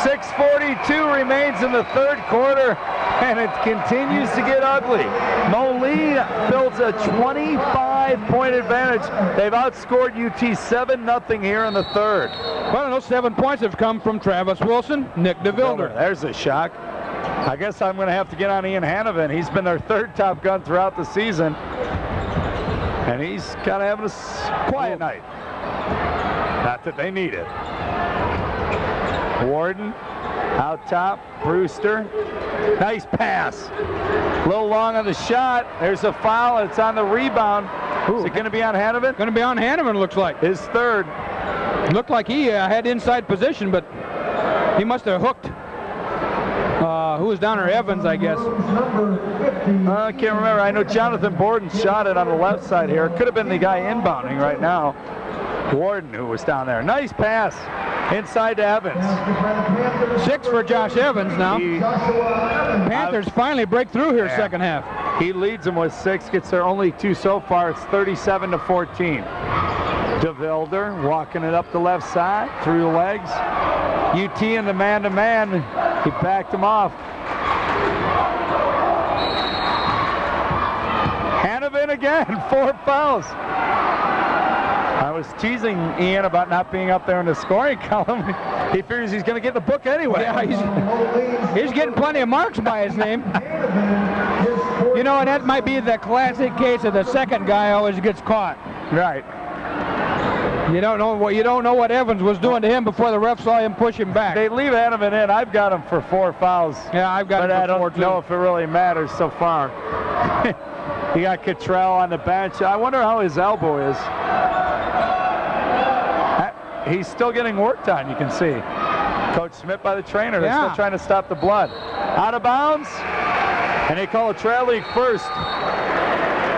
Speaker 1: 6:42 remains in the third quarter, and it continues to get ugly. Moline builds a 25-point advantage. They've outscored UT 7-0 here in the third.
Speaker 2: Well, those 7 points have come from Travis Wilson, Nick DeVilder.
Speaker 1: There's a shock. I guess I'm going to have to get on Ian Hanovan. He's been their 3rd top gun throughout the season, and he's kind of having a quiet night. Not that they need it. Warden out top, Brewster. Nice pass. A little long on the shot. There's a foul. It's on the rebound. Is it going to be on Hanovan?
Speaker 2: Going to be on Hanovan, looks like.
Speaker 1: His 3rd.
Speaker 2: Looked like he had inside position, but he must have hooked. Who was down there? Evans, I guess.
Speaker 1: I can't remember. I know Jonathan Borden shot it on the left side here. It could have been the guy inbounding right now. Warden, who was down there. Nice pass inside to Evans.
Speaker 2: 6 for Josh Evans now. Panthers finally break through here second half.
Speaker 1: He leads them with 6, gets their only 2 so far. It's 37-14. DeVilder walking it up the left side, through the legs. UT in the man-to-man. He backed him off. Hanovan again, 4 fouls. I was teasing Ian about not being up there in the scoring column. He figures he's going to get the book anyway.
Speaker 2: Yeah, he's getting plenty of marks by his name. You know, and that might be the classic case of the second guy always gets caught.
Speaker 1: Right.
Speaker 2: You don't know what Evans was doing to him before the ref saw him push him back.
Speaker 1: They leave Hanovan in. I've got him for 4 fouls.
Speaker 2: Yeah, I've got him for 4 too.
Speaker 1: But I don't know if it really matters so far. You got Cottrell on the bench. I wonder how his elbow is. He's still getting worked on, you can see. Coach Smith by the trainer. They're still trying to stop the blood. Out of bounds. And they call a trail league first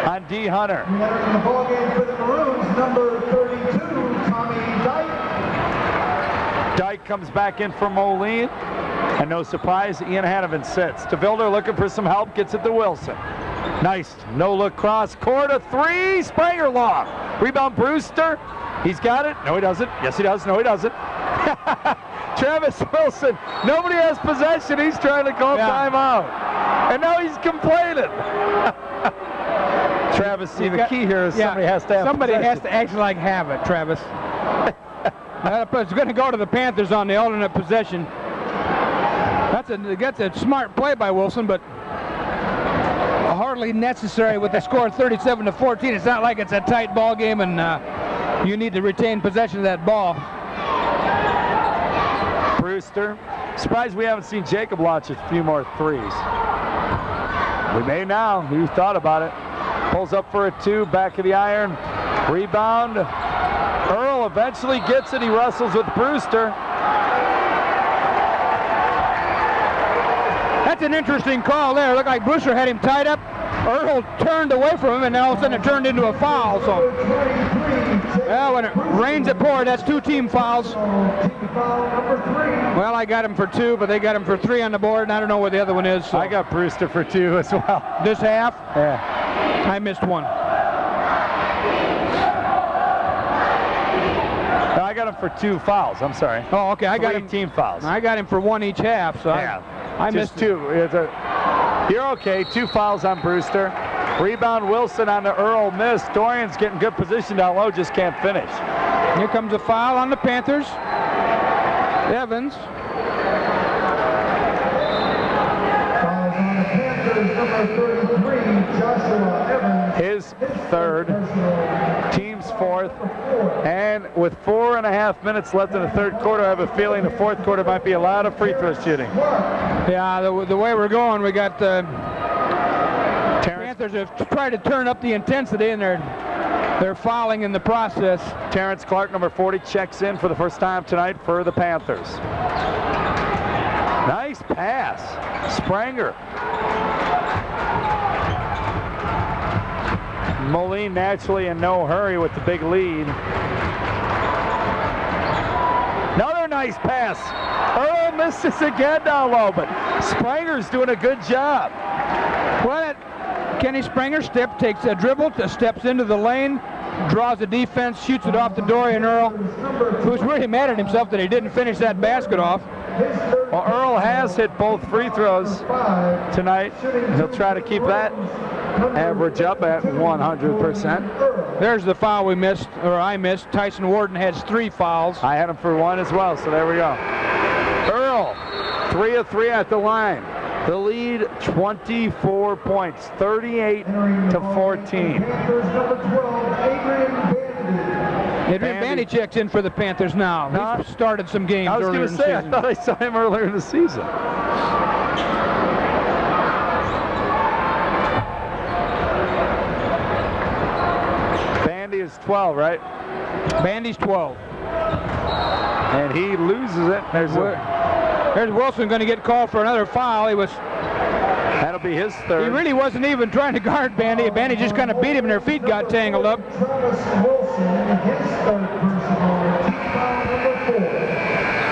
Speaker 1: on D. Hunter.
Speaker 3: In the ball game for the Maroons, number 32, Tommy Dyke.
Speaker 1: Dyke comes back in for Moline. And no surprise, Ian Hanovan sits. DeVilder looking for some help, gets it to Wilson. Nice no-look cross court, a 3, Spranger long. Rebound Brewster. He's got it. No, he doesn't. Yes, he does. No, he doesn't. Travis Wilson. Nobody has possession. He's trying to call timeout. And now he's complaining. Travis, see, the key here is somebody has to have
Speaker 2: Somebody
Speaker 1: possession.
Speaker 2: has to actually like have it, Travis. It's going to go to the Panthers on the alternate possession. That's a smart play by Wilson, but hardly necessary with the score 37-14. It's not like it's a tight ball game and you need to retain possession of that ball.
Speaker 1: Brewster. Surprised we haven't seen Jacob launch a few more threes. We may now. Who thought about it? Pulls up for a 2, back of the iron. Rebound. Earl eventually gets it. He wrestles with Brewster.
Speaker 2: That's an interesting call there. Looked like Brewster had him tied up. Earl turned away from him, and all of a sudden it turned into a foul. So, well, when it rains it pours, that's 2 team fouls. Well, I got him for 2, but they got him for 3 on the board, and I don't know where the other one is. So.
Speaker 1: I got Brewster for 2 as well.
Speaker 2: This half?
Speaker 1: Yeah.
Speaker 2: I missed 1.
Speaker 1: I got him for 2 fouls. I'm sorry.
Speaker 2: Oh, okay. I got
Speaker 1: 3
Speaker 2: him.
Speaker 1: team fouls.
Speaker 2: I got him for 1 each half. So
Speaker 1: yeah.
Speaker 2: I
Speaker 1: Just
Speaker 2: missed
Speaker 1: 2. You're okay. 2 fouls on Brewster. Rebound Wilson on the Earl miss. Dorian's getting good position down low, just can't finish.
Speaker 2: Here comes a foul on the Panthers. Evans.
Speaker 3: Fouls on the Panthers, number 33, Joshua Evans.
Speaker 1: His 3rd, team's 4th, and with 4.5 minutes left in the 3rd quarter, I have a feeling the 4th quarter might be a lot of free throw shooting.
Speaker 2: Yeah, the way we're going, we got Panthers have tried to turn up the intensity, and they're fouling in the process.
Speaker 1: Terrence Clark, number 40, checks in for the first time tonight for the Panthers. Nice pass. Spranger. Moline naturally in no hurry with the big lead. Another nice pass. Earl misses again down low, but Spranger's doing a good job.
Speaker 2: Well, Kenny Spranger takes a dribble, steps into the lane, draws the defense, shoots it off to Dorian Earl, who's really mad at himself that he didn't finish that basket off.
Speaker 1: Well, Earl has hit both free throws tonight. He'll try to keep that average up at 100%.
Speaker 2: There's the foul we missed, or I missed. Tyson Warden has 3 fouls.
Speaker 1: I had him for 1 as well, so there we go. Earl, 3 of 3 at the line. The lead, 24 points, 38-14.
Speaker 3: Panthers, number 12, Adrian Bandy.
Speaker 2: Adrian Bandy checks in for the Panthers now. He started some games earlier in the season.
Speaker 1: I thought I saw him earlier in the season. Bandy is 12, right?
Speaker 2: Bandy's 12.
Speaker 1: And he loses it.
Speaker 2: There's Wilson going to get called for another foul.
Speaker 1: That'll be his 3rd.
Speaker 2: He really wasn't even trying to guard Bandy. Bandy just kind of beat him and their feet got tangled up.
Speaker 3: Travis Wilson, his 3rd personal, team foul number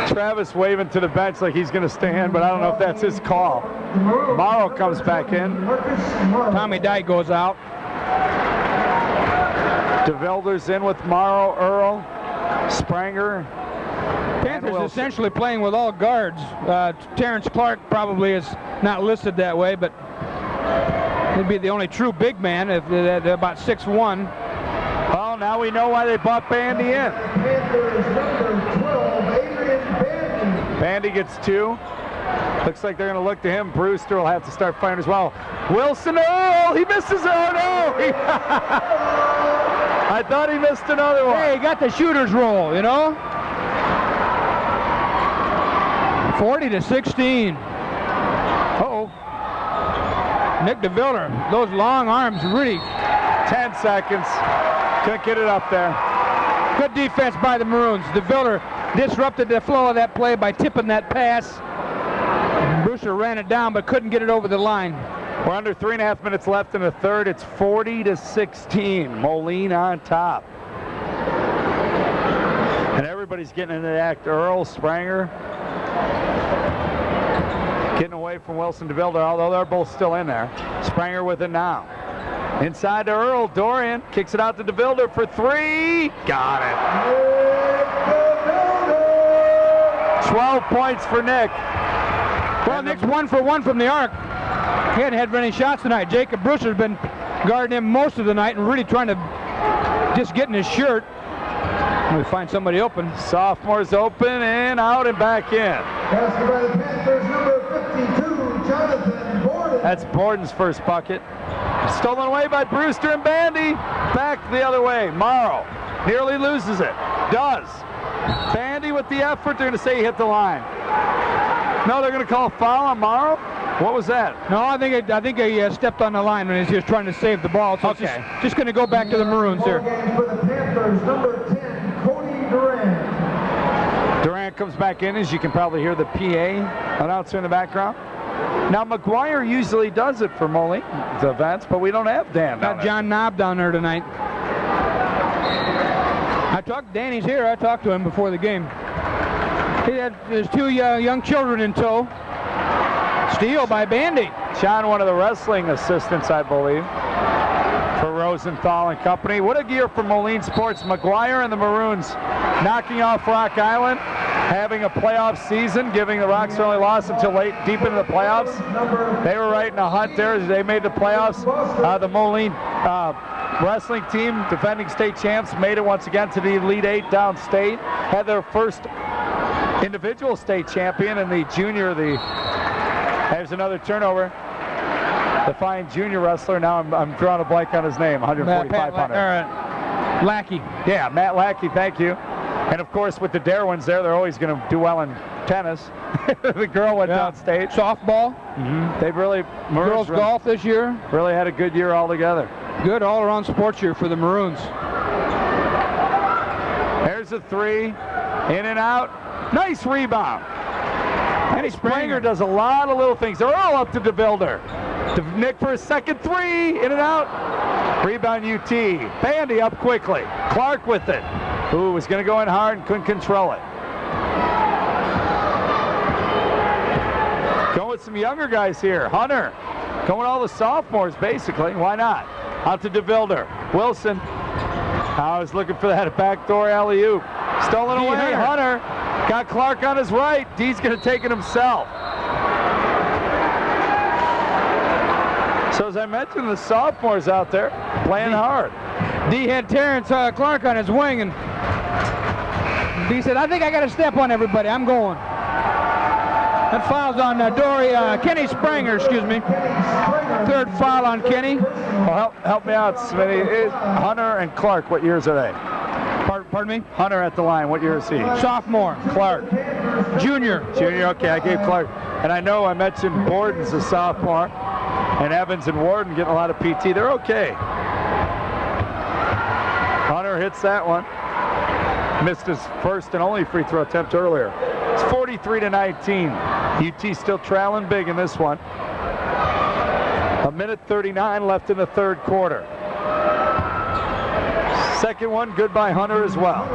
Speaker 3: 4.
Speaker 1: Travis waving to the bench like he's going to stand, but I don't know if that's his call. Morrow comes back in.
Speaker 2: Tommy Dyke goes out.
Speaker 1: DeVilder's in with Morrow, Earl, Spranger.
Speaker 2: Panthers essentially playing with all guards. Terrence Clark probably is not listed that way, but he'd be the only true big man if they're about 6'1".
Speaker 1: Well, now we know why they bought Bandy in.
Speaker 3: Panthers, number 12, Adrian Bandy.
Speaker 1: Bandy gets 2. Looks like they're going to look to him. Brewster will have to start firing as well. Wilson, oh, he misses. Oh, no. I thought he missed another one.
Speaker 2: Hey, he got the shooter's roll, you know? 40-16. Uh-oh. Nick DeVilder, those long arms really.
Speaker 1: 10 seconds. Couldn't get it up there.
Speaker 2: Good defense by the Maroons. DeVilder disrupted the flow of that play by tipping that pass. Brewster ran it down but couldn't get it over the line.
Speaker 1: We're under 3.5 minutes left in the 3rd. It's 40-16. Moline on top. And everybody's getting into the act. Earl, Spranger. Getting away from Wilson DeVilder, although they're both still in there. Spranger with it now. Inside to Earl. Dorian kicks it out to DeVilder for 3. Got it. 12 points for Nick.
Speaker 2: Well, Nick's 1 for 1 from the arc. He hadn't had many shots tonight. Jacob Brewster's been guarding him most of the night and really trying to just get in his shirt. We find somebody open.
Speaker 1: Sophomores open and out and back in.
Speaker 3: Basket by the Panthers, number 52, Jonathan Borden.
Speaker 1: That's Borden's first bucket. Stolen away by Brewster and Bandy. Back the other way. Morrow nearly loses it. Does. Bandy with the effort. They're going to say he hit the line. No, they're going to call a foul on Morrow. What was that?
Speaker 2: No, I think he stepped on the line when he was trying to save the ball. So
Speaker 1: okay.
Speaker 2: It's just going to go back to the Maroons here.
Speaker 3: For the Panthers, number 10, Cody Durant.
Speaker 1: Durant comes back in, as you can probably hear the PA announcer in the background. Now, McGuire usually does it for Moline events, but we don't have Dan.
Speaker 2: Got John Knob down there tonight. Danny's here. I talked to him before the game. He had his 2 young children in tow. Steal by Bandy.
Speaker 1: John, one of the wrestling assistants, I believe, for Rosenthal and company. What a year for Moline sports. McGuire and the Maroons knocking off Rock Island, having a playoff season, giving the Rocks their only loss until late, deep into the playoffs. They were right in the hunt there as they made the playoffs. The Moline wrestling team, defending state champs, made it once again to the Elite 8 downstate. Had their first individual state champion in the junior. There's another turnover. The fine junior wrestler. Now I'm drawing a blank on his name. 145 pounder.
Speaker 2: Lackey.
Speaker 1: Yeah, Matt Lackey. Thank you. And of course, with the Darwins there, they're always going to do well in tennis. The girl went downstate.
Speaker 2: Softball.
Speaker 1: They've really
Speaker 2: Girls golf this year.
Speaker 1: Really had a good year altogether.
Speaker 2: Good all-around sports year for the Maroons.
Speaker 1: There's a 3. In and out. Nice rebound. Kenny Springer does a lot of little things. They're all up to DeVilder. Nick for a second 3. In and out. Rebound UT. Bandy up quickly. Clark with it. Ooh, was going to go in hard and couldn't control it. Going with some younger guys here. Hunter. Going all the sophomores, basically. Why not? Out to DeVilder. Wilson. I was looking for that backdoor alley-oop. Stolen away. Hunter. Got Clark on his right. D's going to take it himself. So as I mentioned, the sophomores out there playing hard.
Speaker 2: D had Terrence Clark on his wing, and D said, I think I got to step on everybody. I'm going. That foul's on Kenny Springer, excuse me. 3rd foul on Kenny.
Speaker 1: Well, help me out, Smitty. Hunter and Clark, what years are they?
Speaker 2: Pardon me?
Speaker 1: Hunter at the line, what year is he?
Speaker 2: Sophomore.
Speaker 1: Clark.
Speaker 2: Junior.
Speaker 1: Junior, okay, I gave Clark. And I know I mentioned Borden's a sophomore, and Evans and Warden getting a lot of PT. They're okay. Hunter hits that one. Missed his first and only free throw attempt earlier. It's 43-19. UT still trailing big in this one. 1:39 left in the 3rd quarter. Second one, good by Hunter as well.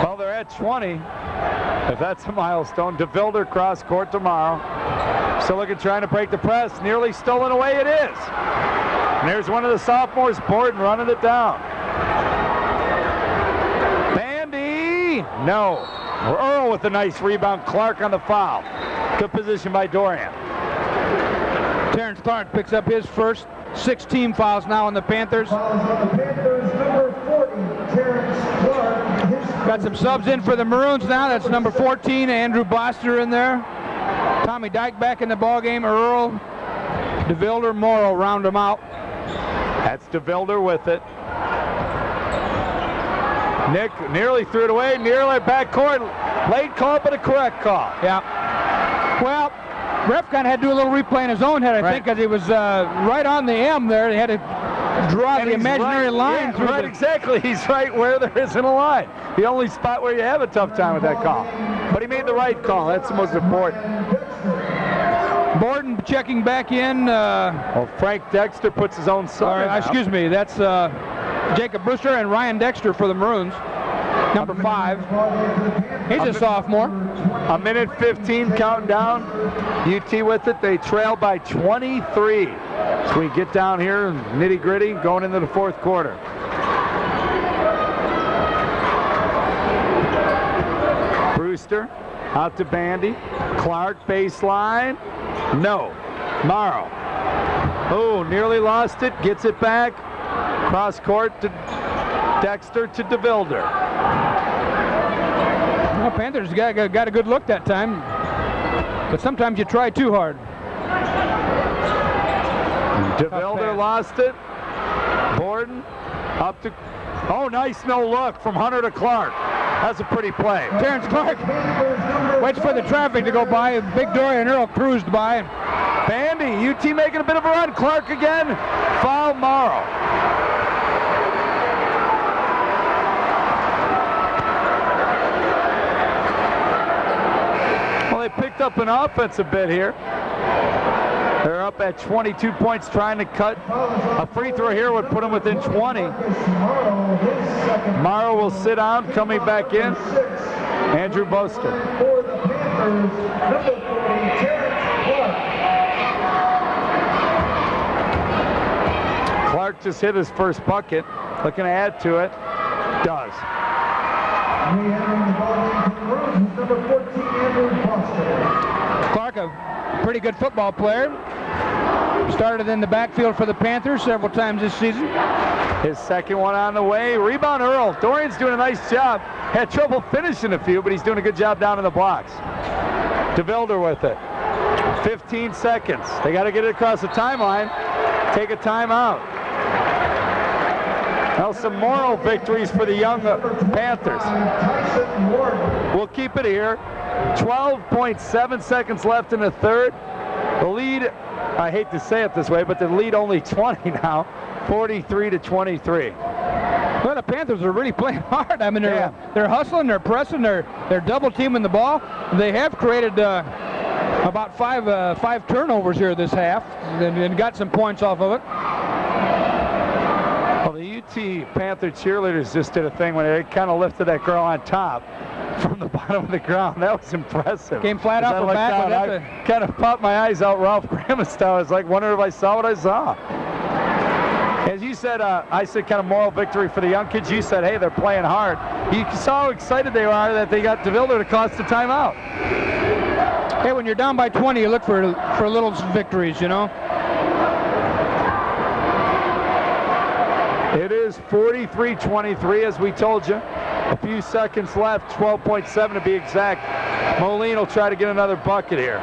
Speaker 1: Well, they're at 20. If that's a milestone. DeVilder cross court tomorrow. Still looking, trying to break the press. Nearly stolen away, it is. And there's one of the sophomores, Borden, running it down. Bandy, no. Earl with a nice rebound. Clark on the foul. Good position by Dorian.
Speaker 2: Terrence Clark picks up his first 6 team fouls now on the Panthers.
Speaker 3: Panthers, number 40, Terrence Clark.
Speaker 2: Got some subs in for the Maroons now. That's number 14, Andrew Boster in there. Tommy Dyke back in the ballgame. Earl, DeVilder, Morrow round them out.
Speaker 1: That's DeVilder with it. Nick nearly threw it away, nearly backcourt. Late call, but a correct call.
Speaker 2: Yeah. Well, ref kind of had to do a little replay in his own head, I think, because he was right on the M there. They had to draw the imaginary line through.
Speaker 1: Right, exactly. He's right where there isn't a line. The only spot where you have a tough time with that call. But he made the right call. That's the most important.
Speaker 2: Borden checking back in.
Speaker 1: Well, Frank Dexter puts his own sub.
Speaker 2: Excuse me, that's Jacob Brewster and Ryan Dexter for the Maroons. number 5. He's a sophomore.
Speaker 1: A minute 15 counting down. UT with it. They trail by 23. So we get down here, nitty gritty, going into the fourth quarter. Brewster out to Bandy. Clark baseline. No. Morrow. Oh, nearly lost it. Gets it back. Cross court to Dexter to DeVilder.
Speaker 2: Well, Panthers got a good look that time, but sometimes you try too hard.
Speaker 1: DeVilder lost it. Borden up to, oh, nice no look from Hunter to Clark. That's a pretty play.
Speaker 2: Terrence Clark waits for the traffic to go by. Big Dory and Earl cruised by.
Speaker 1: Bandy, UT making a bit of a run. Clark again. Foul Morrow. Well, they picked up an offensive bit here. They're up at 22 points, trying to cut. A free throw here would put them within 20. Morrow will sit down, coming back in. Andrew Boster.
Speaker 3: For the Panthers, number 40, Terrence Clark.
Speaker 1: Clark just hit his first bucket. Looking to add to it. Does.
Speaker 3: Re-entering the ballgame for the Maroons, number 14, Andrew Foster.
Speaker 2: Clark, a pretty good football player. Started in the backfield for the Panthers several times this season.
Speaker 1: His second one on the way. Rebound Earl. Dorian's doing a nice job. Had trouble finishing a few, but he's doing a good job down in the blocks. DeVilder with it. 15 seconds. They got to get it across the timeline. Take a timeout. Now some moral victories for the young Panthers. We'll keep it here. 12.7 seconds left in the third. The lead, I hate to say it this way, but the lead only 20 now. 43-23.
Speaker 2: Well, the Panthers are really playing hard. I mean, they're hustling, they're pressing, they're double teaming the ball. They have created about five turnovers here this half, and got some points off of it.
Speaker 1: Well, the UT Panther cheerleaders just did a thing when they kind of lifted that girl on top from the bottom of the ground. That was impressive.
Speaker 2: Came flat off her back.
Speaker 1: I kind of popped my eyes out Ralph Graham style. I was like, wondering if I saw what I saw. As you said, I said kind of moral victory for the young kids. You said, hey, they're playing hard. You saw how excited they are that they got DeVilder to cost the timeout.
Speaker 2: Hey, when you're down by 20, you look for little victories, you know.
Speaker 1: It is 43-23, as we told you. A few seconds left, 12.7 to be exact. Moline will try to get another bucket here.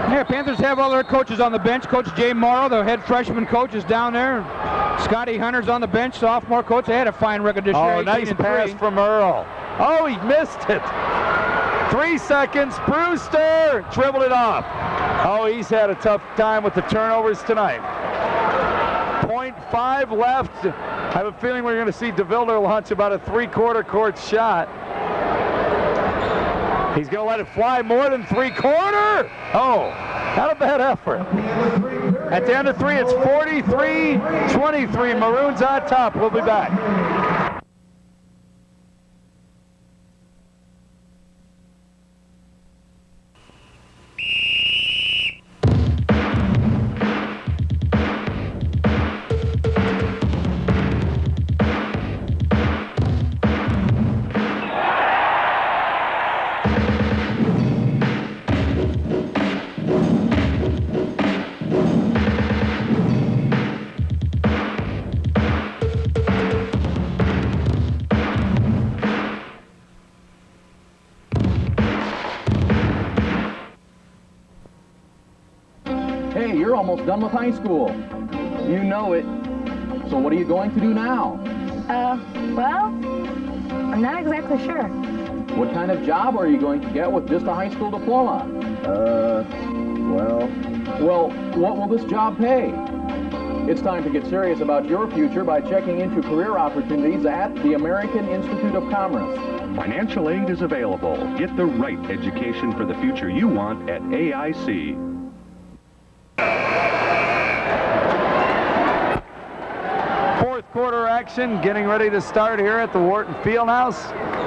Speaker 2: Yeah, Panthers have all their coaches on the bench. Coach Jay Morrow, the head freshman coach, is down there. Scotty Hunter's on the bench, sophomore coach. They had a fine record this year.
Speaker 1: Oh, nice pass from Earl. Oh, he missed it. 3 seconds. Brewster dribbled it off. Oh, he's had a tough time with the turnovers tonight. 0.5 left. I have a feeling we're going to see DeVilder launch about a three-quarter court shot. He's going to let it fly more than three-quarter. Oh, not a bad effort. At the end of three, it's 43-23. Maroons on top. We'll be back.
Speaker 4: You're almost done with high school. You know it. So what are you going to do now?
Speaker 5: Well, I'm not exactly sure.
Speaker 4: What kind of job are you going to get with just a high school diploma? Well, what will this job pay? It's time to get serious about your future by checking into career opportunities at the American Institute of Commerce.
Speaker 6: Financial aid is available. Get the right education for the future you want at AIC.
Speaker 1: quarter action getting ready to start here at the Wharton Fieldhouse.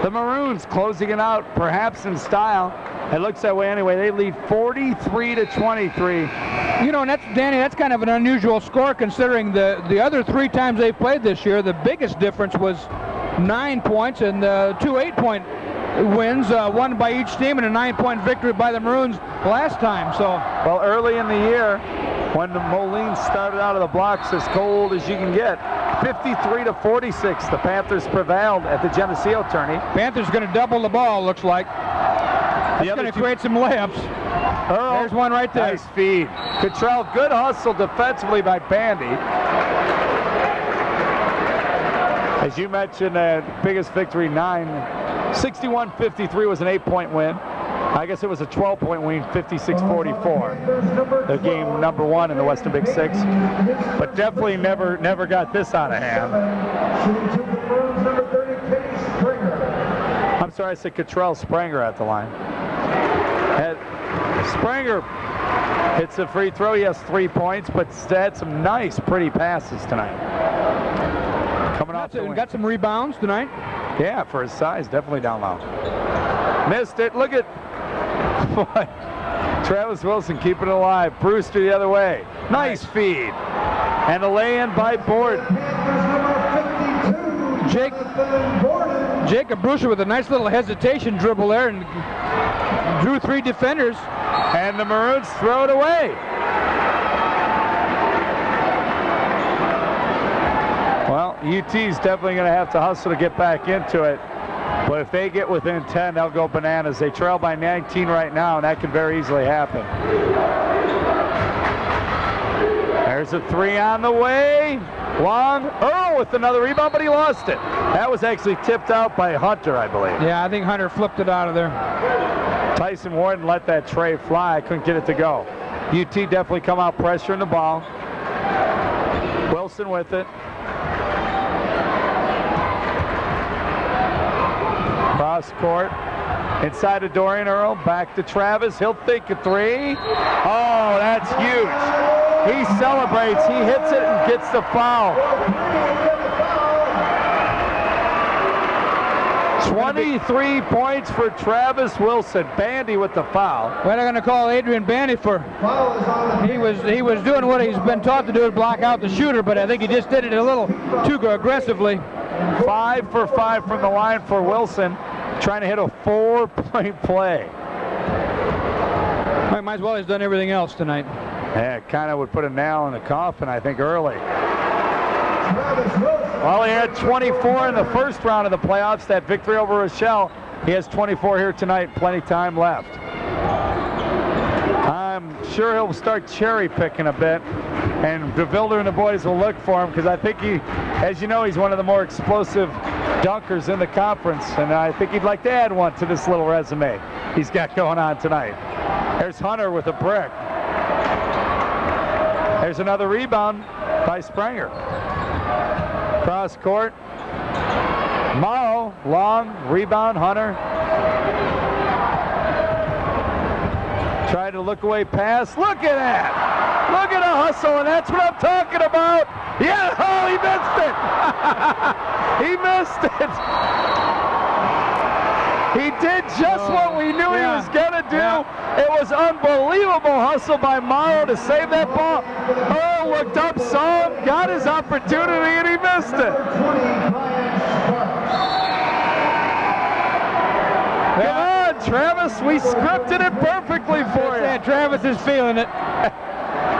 Speaker 1: The Maroons closing it out, perhaps in style. It looks that way anyway. They lead 43-23.
Speaker 2: You know, and Danny, that's kind of an unusual score considering the other 3 times they played this year. The biggest difference was 9 points and 2 8-point wins, one by each team, and a 9-point victory by the Maroons last time. So,
Speaker 1: well, early in the year, when the Moline started out of the blocks as cold as you can get, 53-46, the Panthers prevailed at the Geneseo tourney.
Speaker 2: Panthers going to double the ball, looks like. That's going to create some layups.
Speaker 1: Earl,
Speaker 2: there's one right there.
Speaker 1: Nice feed. Cottrell, good hustle defensively by Bandy. As you mentioned, biggest victory, 61-53 was an 8-point win. I guess it was a 12-point win, 56-44. The game number 1 in the Western Big Six. But definitely never got this out of hand. I'm sorry, I said Cottrell. Spranger at the line. Spranger hits a free throw. He has 3 points, but had some nice, pretty passes tonight. Coming off the wing.
Speaker 2: Got some rebounds tonight.
Speaker 1: Yeah, for his size, definitely down low. Missed it. Look at boy, Travis Wilson keeping it alive. Brewster the other way. Nice feed. And a lay-in by Borden.
Speaker 2: Jacob Brewster with a nice little hesitation dribble there and drew 3 defenders.
Speaker 1: And the Maroons throw it away. Well, UT's definitely going to have to hustle to get back into it. But if they get within 10, they'll go bananas. They trail by 19 right now, and that could very easily happen. There's a 3 on the way. Long. Earl with another rebound, but he lost it. That was actually tipped out by Hunter, I believe.
Speaker 2: Yeah, I think Hunter flipped it out of there.
Speaker 1: Tyson Warden let that tray fly. Couldn't get it to go. UT definitely come out pressuring the ball. Wilson with it. Cross court. Inside to Dorian Earl. Back to Travis. He'll think a 3. Oh, that's huge. He celebrates. He hits it and gets the foul. 23 points for Travis Wilson. Bandy with the foul.
Speaker 2: Well, they're going to call Adrian Bandy for. He was doing what he's been taught to do, to block out the shooter, but I think he just did it a little too aggressively.
Speaker 1: 5 for 5 from the line for Wilson, trying to hit a 4-point play.
Speaker 2: Well, might as well he's done everything else tonight.
Speaker 1: Yeah, it kind of would put a nail in the coffin, I think, early. Well, he had 24 in the first round of the playoffs, that victory over Rochelle. He has 24 here tonight, plenty time left. I'm sure he'll start cherry picking a bit, and DeVilder and the boys will look for him, because I think he, as you know, he's one of the more explosive dunkers in the conference, and I think he'd like to add one to this little resume he's got going on tonight. There's Hunter with a brick. There's another rebound by Spranger. Cross court. Morrow, long rebound, Hunter. Tried to look away pass. Look at that. Look at a hustle, and that's what I'm talking about. Yeah, oh, he missed it. He missed it. He did just what we knew he was going to do. Yeah. It was unbelievable hustle by Morrow to save that ball. Earl looked up, saw him, got his opportunity, and he missed it. Come on, Travis. We scripted it perfectly for you.
Speaker 2: Yeah, Travis is feeling it.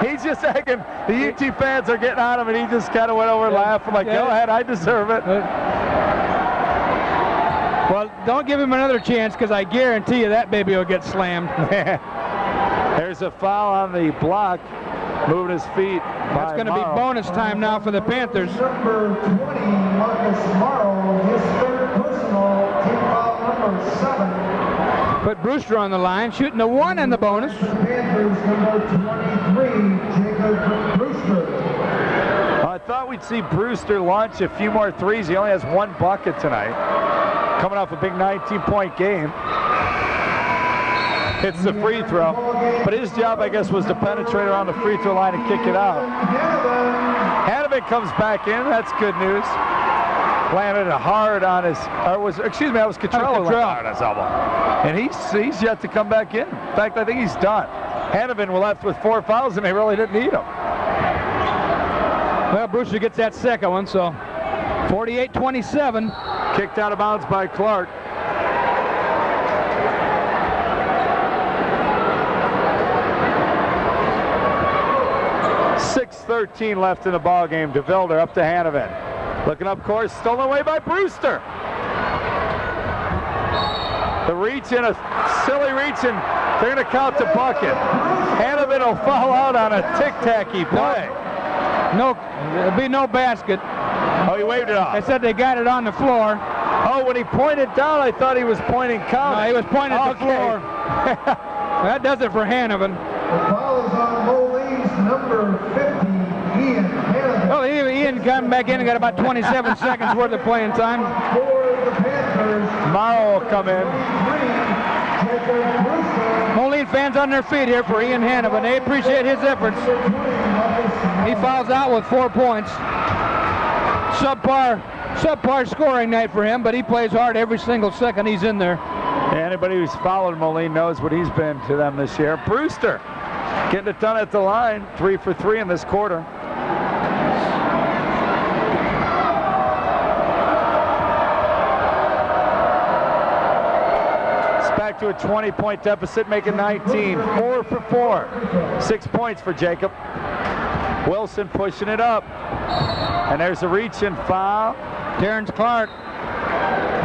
Speaker 1: He's just acting. The UT fans are getting on him, and he just kind of went over laughing like, go ahead, I deserve it.
Speaker 2: Well, don't give him another chance, because I guarantee you that baby will get slammed.
Speaker 1: There's a foul on the block, moving his feet.
Speaker 2: That's going to be bonus time now for the Panthers.
Speaker 3: Number 20, Marcus Morrow, his 3rd personal, team foul number 7.
Speaker 2: Put Brewster on the line, shooting a 1 in the bonus.
Speaker 3: Panthers number 23, Jacob Brewster.
Speaker 1: I thought we'd see Brewster launch a few more threes. He only has 1 bucket tonight. Coming off a big 19-point game. Hits the free throw. But his job, I guess, was to penetrate around the free throw line and kick it out. Had Hanovan comes back in. That's good news. Landed it hard on his, that was Cottrell who landed hard on his elbow. And he's yet to come back in. In fact, I think he's done. Hanovan were left with 4 fouls, and they really didn't need him.
Speaker 2: Well, Brewster gets that second one, so 48-27.
Speaker 1: Kicked out of bounds by Clark. .6:13 left in the ball game. DeVilder up to Hanovan. Looking up course, stolen away by Brewster. The reach in, a silly reach, and they're going to count the bucket. Hanovan will foul out on a tic-tacky play.
Speaker 2: No, there'll be no basket.
Speaker 1: Oh, he waved it off.
Speaker 2: They said they got it on the floor.
Speaker 1: Oh, when he pointed down, I thought he was pointing counter.
Speaker 2: No, he was pointing at the floor. That does it for Hanovan.
Speaker 3: The foul is on Moline's number 50, Ian Hanovan.
Speaker 2: Well, Ian came back in and got about 27 seconds worth of playing time.
Speaker 3: For the Panthers,
Speaker 1: Morrow will come in.
Speaker 2: Moline fans on their feet here for Ian Hanovan. They appreciate his efforts. He fouls out with 4 points. Subpar scoring night for him, but he plays hard every single second he's in there.
Speaker 1: Anybody who's followed Moline knows what he's been to them this year. Brewster getting it done at the line. 3 for 3 in this quarter. It's back to a 20-point deficit, making 19. 4 for 4. 6 points for Jacob. Wilson pushing it up. And there's a reach and foul.
Speaker 2: Terrence Clark,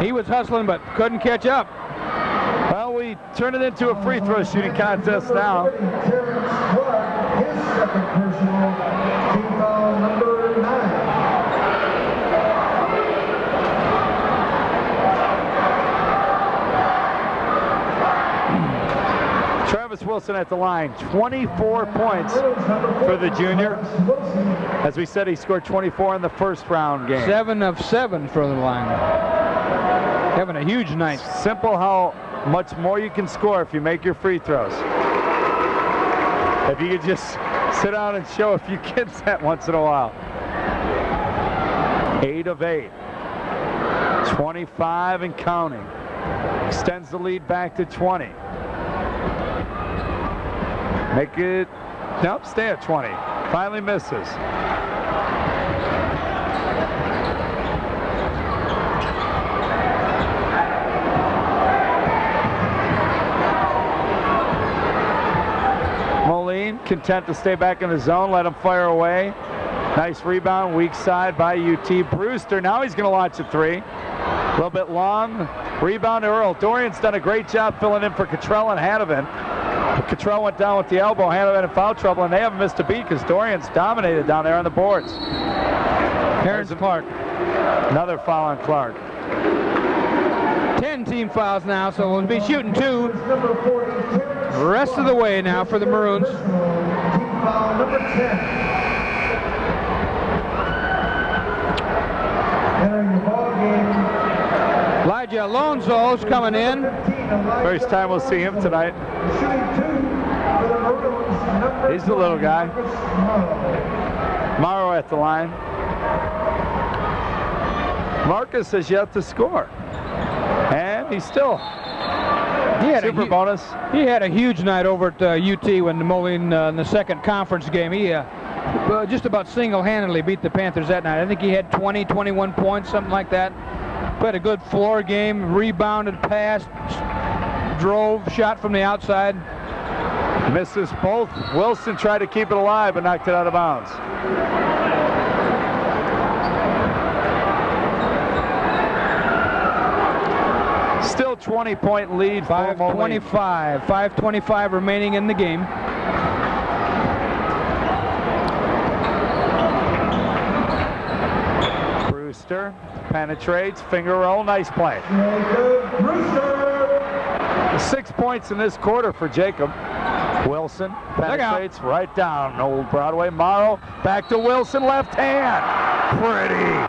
Speaker 2: he was hustling but couldn't catch up.
Speaker 1: Well, we turn it into a free throw shooting contest now.
Speaker 3: Terrence Clark, his second personal, team foul number 9.
Speaker 1: Travis Wilson at the line, 24 points for the junior. As we said, he scored 24 in the first round game.
Speaker 2: 7 of 7 for the line. Having a huge night.
Speaker 1: Simple how much more you can score if you make your free throws. If you could just sit down and show a few kids that once in a while. 8 of 8. 25 and counting. Extends the lead back to 20. Make it, nope, stay at 20. Finally misses. Moline content to stay back in the zone, let him fire away. Nice rebound, weak side by UT. Brewster, now he's going to launch a 3. A little bit long. Rebound to Earl. Dorian's done a great job filling in for Cottrell and Hanovan. Cottrell went down with the elbow. Hanovan in foul trouble, and they haven't missed a beat because Dorian's dominated down there on the boards.
Speaker 2: Terrence Clark.
Speaker 1: Another foul on Clark.
Speaker 2: 10 team fouls now, so we'll be shooting 2 the rest of the way now for the Maroons.
Speaker 3: Team foul number 10. Entering the ball game,
Speaker 2: Elijah Alonso's coming in.
Speaker 1: First time we'll see him tonight.
Speaker 3: shooting 2 for the Maroons, number
Speaker 1: He's the little guy. Morrow at the line. Marcus has yet to score. And he's still super bonus.
Speaker 2: He had a huge night over at UT when Moline in the second conference game. He just about single-handedly beat the Panthers that night. I think he had 20, 21 points, something like that. Played a good floor game, rebounded, passed, drove, shot from the outside.
Speaker 1: Misses both. Wilson tried to keep it alive but knocked it out of bounds. Still 20-point lead for Moline.
Speaker 2: 5:25 remaining in the game.
Speaker 1: Brewster penetrates, finger roll, nice play.
Speaker 3: Brewster.
Speaker 1: 6 points in this quarter for Jacob. Wilson penetrates right down Old Broadway. Morrow back to Wilson, left hand. Pretty.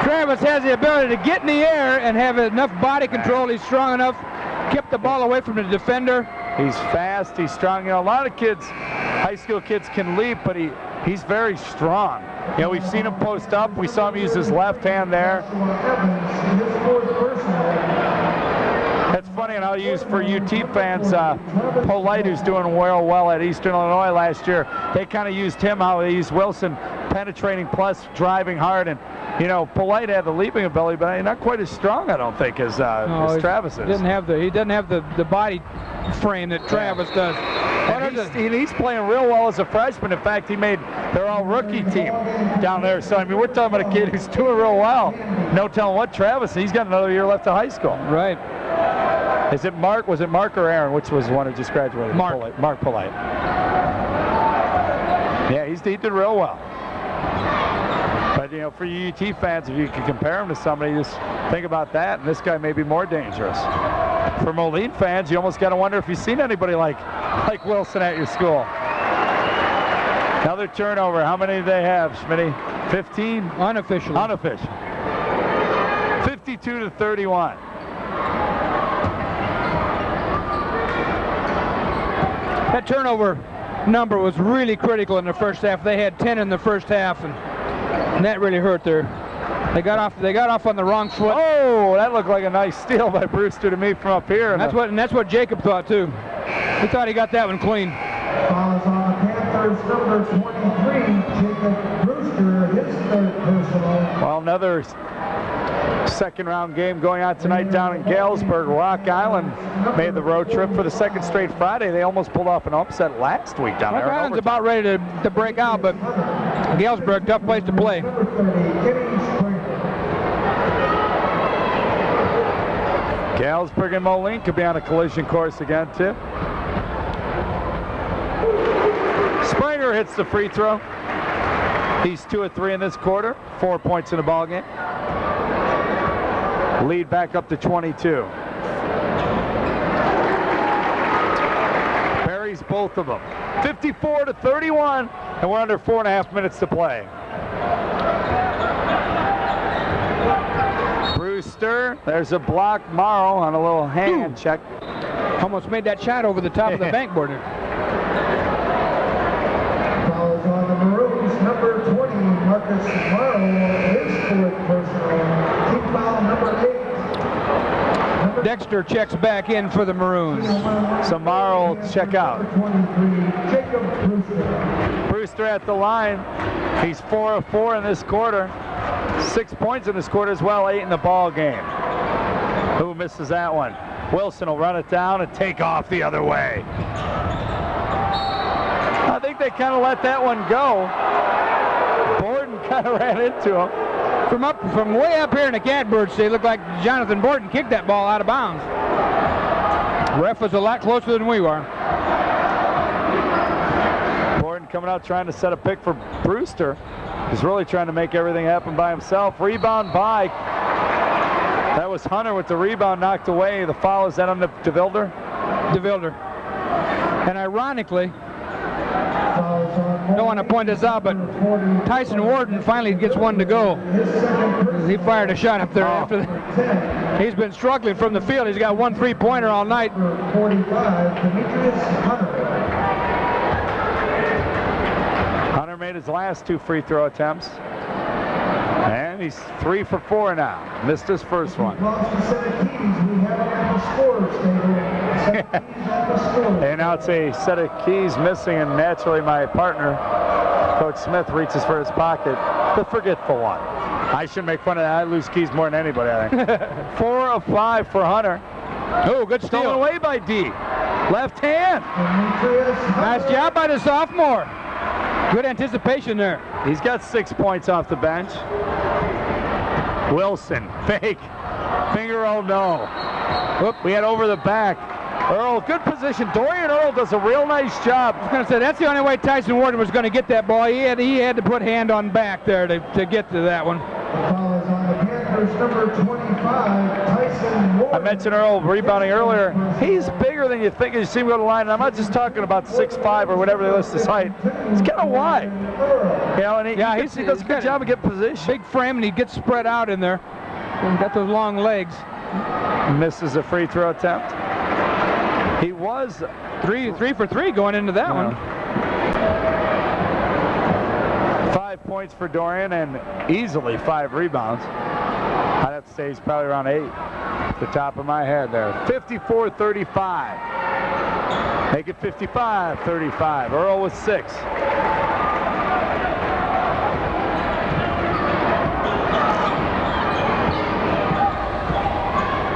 Speaker 2: Travis has the ability to get in the air and have enough body control. He's strong enough, kept the ball away from the defender.
Speaker 1: He's fast, he's strong. You know, a lot of kids, high school kids can leap, but he's very strong. You know, we've seen him post up. We saw him use his left hand there. That's funny, and I'll use for UT fans, Polite, who's doing real well at Eastern Illinois last year. They kind of used him how they used Wilson, penetrating plus driving hard. And, you know, Polite had the leaping ability, but not quite as strong, I don't think, as Travis is.
Speaker 2: He doesn't have the body frame that Travis does.
Speaker 1: And he's playing real well as a freshman. In fact, he made their all-rookie team down there. So, I mean, we're talking about a kid who's doing real well. No telling what Travis, he's got another year left of high school.
Speaker 2: Right.
Speaker 1: Is it Mark? Was it Mark or Aaron? Which was the one who just graduated?
Speaker 2: Mark.
Speaker 1: Mark Polite. Yeah, he did real well. But, you know, for UT fans, if you can compare him to somebody, just think about that. And this guy may be more dangerous. For Moline fans, you almost got to wonder if you've seen anybody like Wilson at your school. Another turnover. How many do they have, Schmitty? 15?
Speaker 2: Unofficially.
Speaker 1: Unofficial. 52-31.
Speaker 2: That turnover number was really critical in the first half. They had 10 in the first half, and that really hurt their. They got off on the wrong foot.
Speaker 1: Oh, that looked like a nice steal by Brewster to me from up here.
Speaker 2: And that's what Jacob thought too. He thought he got that one clean.
Speaker 3: Fouls on the Panthers, number 23, Jacob Brewster, his third personal.
Speaker 1: Well, another second-round game going on tonight down in Galesburg. Rock Island made the road trip for the second straight Friday. They almost pulled off an upset last week down there.
Speaker 2: Rock Island's about ready to break out, but Galesburg, tough place to play.
Speaker 1: Galesburg and Moline could be on a collision course again, too. Springer hits the free throw. He's 2 of 3 in this quarter. 4 points in the ball game. Lead back up to 22. Buries both of them. 54-31, and we're under 4.5 minutes to play. Brewster, there's a block. Morrow on a little hand check.
Speaker 2: Almost made that shot over the top of the backboard.
Speaker 3: Fouls on the Maroons, number 20, Marcus Morrow, his fourth personal. Team foul number 8.
Speaker 2: Dexter checks back in for the Maroons.
Speaker 1: So Morrow will check out.
Speaker 3: 23, Jacob Brewster.
Speaker 1: Brewster at the line. He's 4 of 4 in this quarter. 6 points in this quarter as well, 8 in the ball game. Who misses that one? Wilson will run it down and take off the other way. I think they kind of let that one go. Borden kind of ran into him.
Speaker 2: From way up here in the catbird seat, it looked like Jonathan Borden kicked that ball out of bounds. Ref was a lot closer than we were.
Speaker 1: Borden coming out trying to set a pick for Brewster. He's really trying to make everything happen by himself. Rebound by. That was Hunter with the rebound knocked away. The foul is that on the DeVilder?
Speaker 2: DeVilder. And ironically, don't want to point this out, but Tyson Warden finally gets one to go. He fired a shot up there after that. He's been struggling from the field. He's got 1 3-pointer all night.
Speaker 3: 45, Demetrius Hunter.
Speaker 1: Hunter made his last 2 free throw attempts. And he's 3 for 4 now. Missed his first one.
Speaker 3: Lost a set of keys. We have him at the scores table. Set of keys at the scores.
Speaker 1: And now it's a set of keys missing, and naturally my partner, Coach Smith, reaches for his pocket. The forgetful one. I shouldn't make fun of that. I lose keys more than anybody, I think. 4 of 5 for Hunter.
Speaker 2: Oh, good steal.
Speaker 1: Stolen away by D. Left hand.
Speaker 2: Nice job by the sophomore. Good anticipation there.
Speaker 1: He's got 6 points off the bench. Wilson, fake. Finger roll, no. Whoop, we had over the back. Earl, good position. Dorian Earl does a real nice job.
Speaker 2: I was going to say, that's the only way Tyson Warden was going to get that ball. He had to put hand on back there to get to that one.
Speaker 3: The foul is on the Panthers, number 25, Tyson Warden.
Speaker 1: I mentioned Earl rebounding earlier. He's bigger than you think. You see him go to the line, and I'm not just talking about 6'5" or whatever they list his height. He's kind of wide. You know, and he does a good job of getting position.
Speaker 2: Big frame, and he gets spread out in there. And got those long legs.
Speaker 1: Misses a free throw attempt. He was
Speaker 2: 3 for 3 going into that one.
Speaker 1: points for Dorian and easily 5 rebounds. I'd have to say he's probably around 8 at the top of my head there. 54-35. Make it 55-35. Earl with 6.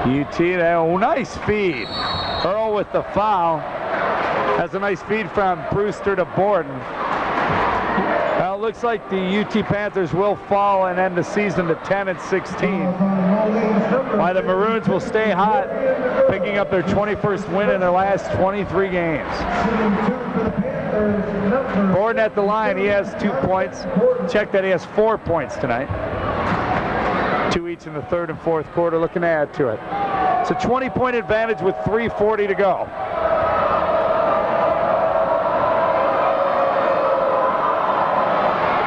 Speaker 1: UT, oh, nice feed. Earl with the foul. Has a nice feed from Brewster to Borden. Well, it looks like the UT Panthers will fall and end the season to 10-16. While the Maroons will stay hot, picking up their 21st win in their last 23 games. Borden at the line, he has 2 points. Check that he has 4 points tonight. 2 each in the third and fourth quarter, looking to add to it. It's a 20-point advantage with 3:40 to go.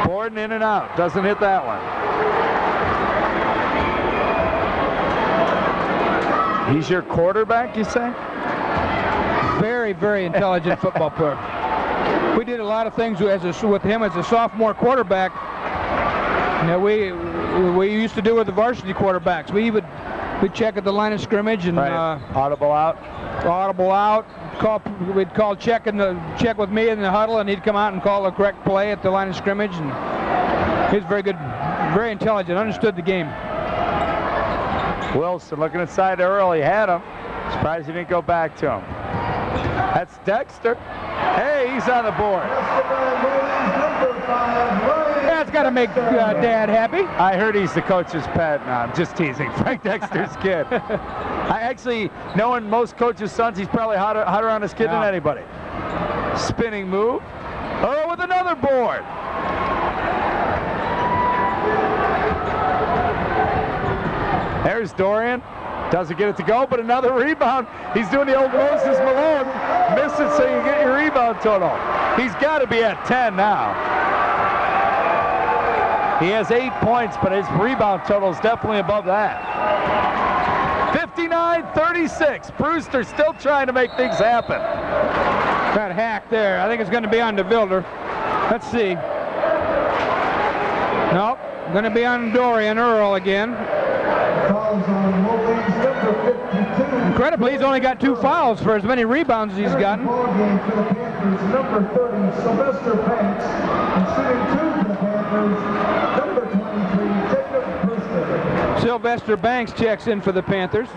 Speaker 1: Borden in and out, doesn't hit that one. He's your quarterback, you say?
Speaker 2: Very, very intelligent football player. We did a lot of things with him as a sophomore quarterback. You know, we used to do with the varsity quarterbacks. We'd check at the line of scrimmage and
Speaker 1: audible out.
Speaker 2: We'd call check with me in the huddle, and he'd come out and call the correct play at the line of scrimmage. And he was very good, very intelligent, understood the game.
Speaker 1: Wilson looking inside to Earl. He had him. Surprised he didn't go back to him. That's Dexter. Hey, he's on the board.
Speaker 2: That's got to make Dad happy.
Speaker 1: I heard he's the coach's pet. No, I'm just teasing. Frank Dexter's kid. I actually, knowing most coaches' sons, he's probably hotter on his kid than anybody. Spinning move. Earl with another board. There's Dorian. Doesn't get it to go, but another rebound. He's doing the old Moses Malone. Miss it so you get your rebound total. He's got to be at 10 now. He has 8 points, but his rebound total is definitely above that. 59-36. Brewster still trying to make things happen.
Speaker 2: That hack there. I think it's going to be on DeVilder. Let's see. Nope. Going to be on Dorian Earl again. Incredibly, he's only got 2 fouls for as many rebounds as he's gotten.
Speaker 3: Number 30, Sylvester Banks, and shooting 2 for the Panthers, number 23, Jacob Brewster.
Speaker 2: Sylvester Banks checks in for the Panthers.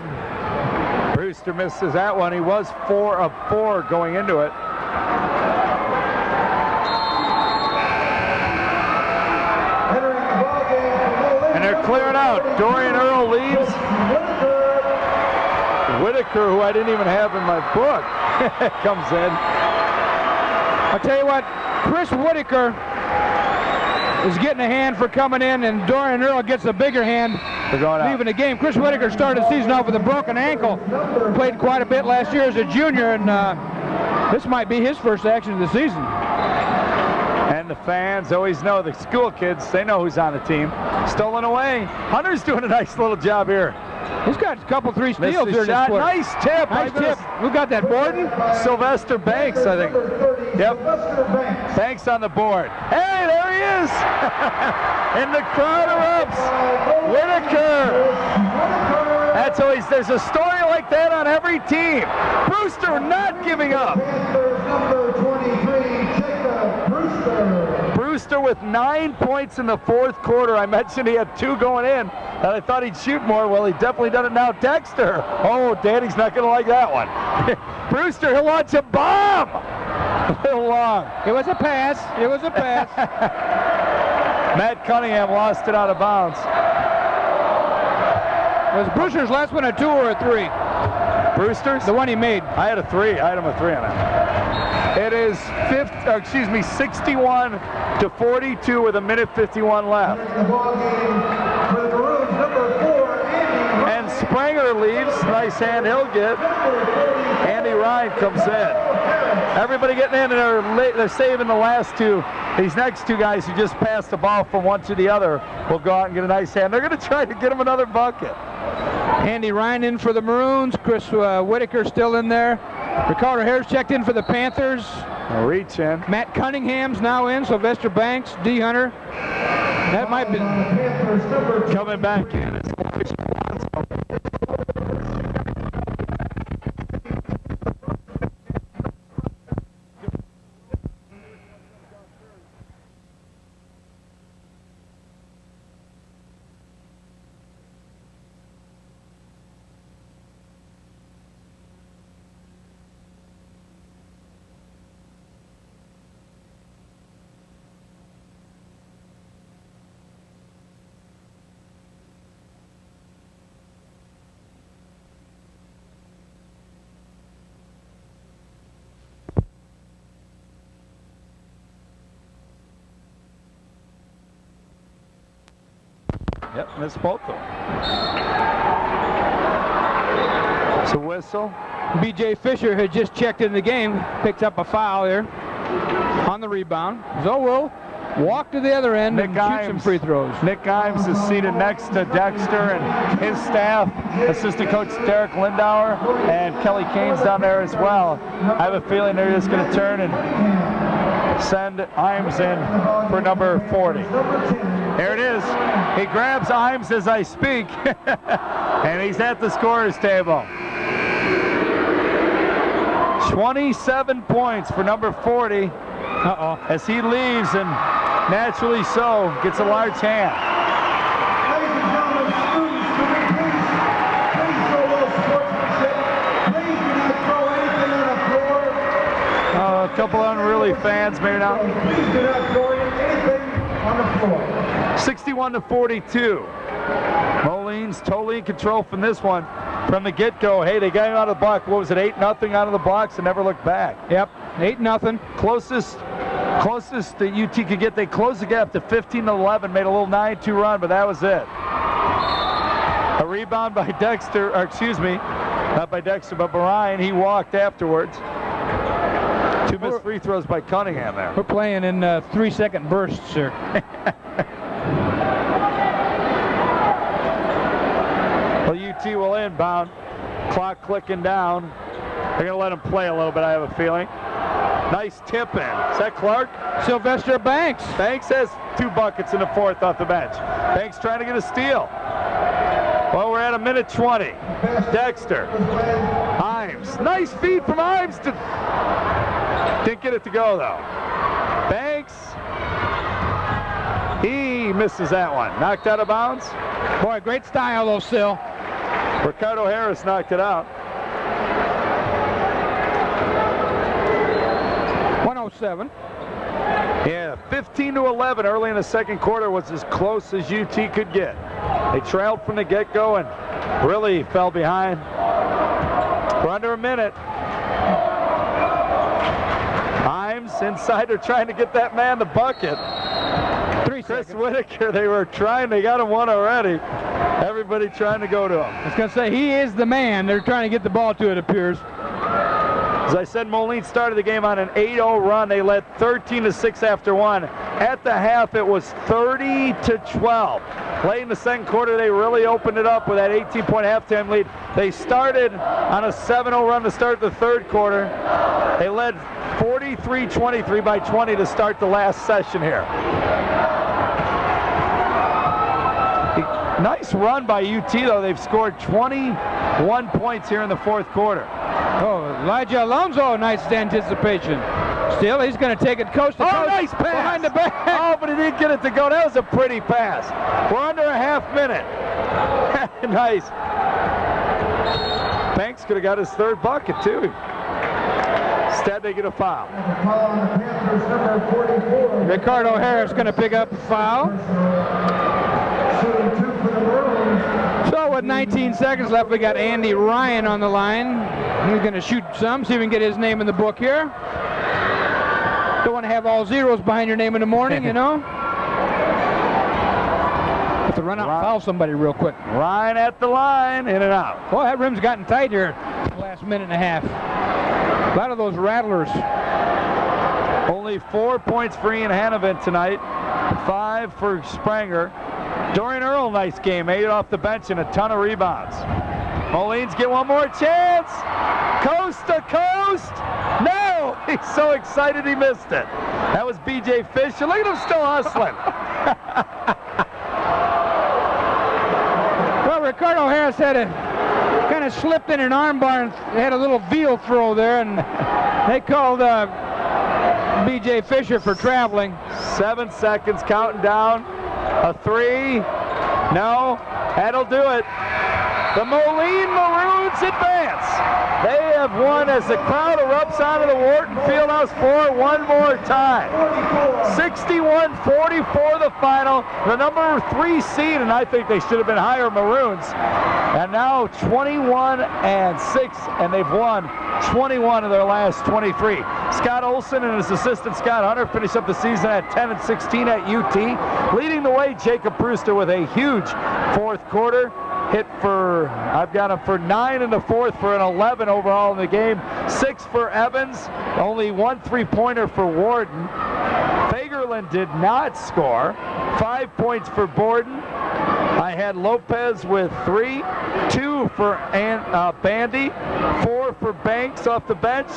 Speaker 1: Brewster misses that one. He was 4 of 4 going into it.
Speaker 3: Entering the ballgame for Moline.
Speaker 1: And they're clearing out. Dorian Earl leaves. Whitaker, who I didn't even have in my book, comes in.
Speaker 2: I'll tell you what, Chris Whitaker is getting a hand for coming in, and Dorian Earl gets a bigger hand leaving the game. Chris Whitaker started the season off with a broken ankle. Played quite a bit last year as a junior, and this might be his first action of the season.
Speaker 1: And the fans always know, the school kids, they know who's on the team. Stolen away. Hunter's doing a nice little job here.
Speaker 2: He's got a couple, 3 steals here.
Speaker 1: Nice tip.
Speaker 2: Nice tip. Who got that, Borden?
Speaker 1: Sylvester Banks, I think. Yep. Banks on the board. Hey, there he is. And the crowd erupts. Whitaker. That's always, there's a story like that on every team. Brewster not giving up.
Speaker 3: Number 23, Jacob Brewster.
Speaker 1: Brewster with 9 points in the fourth quarter. I mentioned he had 2 going in, and I thought he'd shoot more. Well, he definitely done it now. Dexter. Oh, Danny's not going to like that one. Brewster, he'll launch a bomb. A little long.
Speaker 2: It was a pass. It was a pass.
Speaker 1: Matt Cunningham lost it out of bounds.
Speaker 2: Was Brewster's last one a 2 or a 3?
Speaker 1: Brewster's?
Speaker 2: The one he made.
Speaker 1: I had a 3. I had him a 3 on it. It is 61-42 with 1:51 left. And Springer leaves. Nice hand he'll get. Andy Ryan comes in. Everybody getting in, and they're saving the last 2. These next 2 guys who just passed the ball from one to the other will go out and get a nice hand. They're going to try to get him another bucket.
Speaker 2: Andy Ryan in for the Maroons. Chris Whitaker still in there. Ricardo Harris checked in for the Panthers.
Speaker 1: A reach in.
Speaker 2: Matt Cunningham's now in. Sylvester Banks, D. Hunter, That might be
Speaker 1: coming back in. Yep, missed both of them. It's a whistle.
Speaker 2: B.J. Fisher had just checked in the game, picked up a foul there on the rebound. So we'll walk to the other end and shoot some free throws.
Speaker 1: Nick Imes is seated next to Dexter and his staff. Assistant coach Derek Lindauer and Kelly Kane's down there as well. I have a feeling they're just going to turn and send Imes in for number 40. There it is. He grabs Imes as I speak, and he's at the scorer's table. 27 points for number 40 as he leaves, and naturally so, gets a large hand.
Speaker 3: Ladies and gentlemen, students, can we please show a little sportsmanship? Please do not throw anything on the floor.
Speaker 1: A couple unruly fans, maybe not.
Speaker 3: Please do not throw anything on the floor.
Speaker 1: 61-42. Moline's totally in control from this one. From the get-go, hey, they got him out of the block. What was it, 8-0 out of the blocks and never looked back?
Speaker 2: Yep, 8-0.
Speaker 1: Closest that UT could get. They closed the gap to 15-11, made a little 9-2 run, but that was it. A rebound by Dexter, or excuse me, not by Dexter, but Brian. He walked afterwards. 2 missed free throws by Cunningham there.
Speaker 2: We're playing in 3-second bursts, sir.
Speaker 1: Well, UT will inbound. Clock clicking down. They're going to let him play a little bit, I have a feeling. Nice tip in. Is that Clark?
Speaker 2: Sylvester Banks.
Speaker 1: Banks has 2 buckets in the 4th off the bench. Banks trying to get a steal. Well, we're at 1:20. Dexter. Imes. Nice feed from Imes. Didn't get it to go, though. Banks. He misses that one. Knocked out of bounds.
Speaker 2: Boy, great style, though, Sil.
Speaker 1: Ricardo Harris knocked it out.
Speaker 2: 107.
Speaker 1: Yeah, 15-11 early in the second quarter was as close as UT could get. They trailed from the get-go and really fell behind for under a minute. Imes inside, they're trying to get that man the bucket.
Speaker 2: 3
Speaker 1: Chris
Speaker 2: seconds.
Speaker 1: Whitaker, they got him one already. Everybody trying to go to him.
Speaker 2: I was going to say, he is the man. They're trying to get the ball to, it appears.
Speaker 1: As I said, Moline started the game on an 8-0 run. They led 13-6 after one. At the half, it was 30-12. Late in the second quarter, they really opened it up with that 18-point halftime lead. They started on a 7-0 run to start the third quarter. They led 43-23 by 20 to start the last session here. Nice run by UT, though. They've scored 21 points here in the 4th quarter.
Speaker 2: Oh, Elijah Alonso, nice anticipation. Still, he's going to take it coast to coast.
Speaker 1: Oh, nice pass!
Speaker 2: Behind the back.
Speaker 1: Oh, but he didn't get it to go. That was a pretty pass. We're under a half minute. Nice. Banks could have got his 3rd bucket, too. Instead, they get a foul.
Speaker 3: Foul on the Panthers, number 44.
Speaker 2: Ricardo Harris going to pick up a foul.
Speaker 3: Shooting 2 for the Maroons.
Speaker 2: So with 19 seconds left, we got Andy Ryan on the line. He's going to shoot some, see if we can get his name in the book here. Don't want to have all zeros behind your name in the morning, you know. Have to run out and foul somebody real quick.
Speaker 1: Ryan at the line, in and out.
Speaker 2: Boy, that rim's gotten tight here the last minute and a half. A lot of those rattlers.
Speaker 1: Only 4 points for Ian Hannavin tonight. 5 for Spranger. Dorian Earl, nice game. 8 off the bench and a ton of rebounds. Molines get one more chance. Coast to coast. No! He's so excited he missed it. That was B.J. Fisher. Look at him still hustling.
Speaker 2: Ricardo Harris kind of slipped in an armbar and had a little veal throw there, and they called B.J. Fisher for traveling.
Speaker 1: 7 seconds, counting down. A 3. No, that'll do it. The Moline Maroons advance. They have won as the crowd erupts onto the Wharton Fieldhouse floor one more time. 61-44 the final. The number 3 seed, and I think they should have been higher, Maroons. And now 21-6, and they've won 21 of their last 23. Scott Olson and his assistant Scott Hunter finish up the season at 10-16 at UT. Leading the way, Jacob Brewster with a huge fourth quarter. Hit for, I've got him for 9 in the fourth for an 11 overall in the game. 6 for Evans, only 1 3-pointer for Warden. Fagerlund did not score. 5 points for Borden. I had Lopez with 3, 2 for Bandy, 4 for Banks off the bench,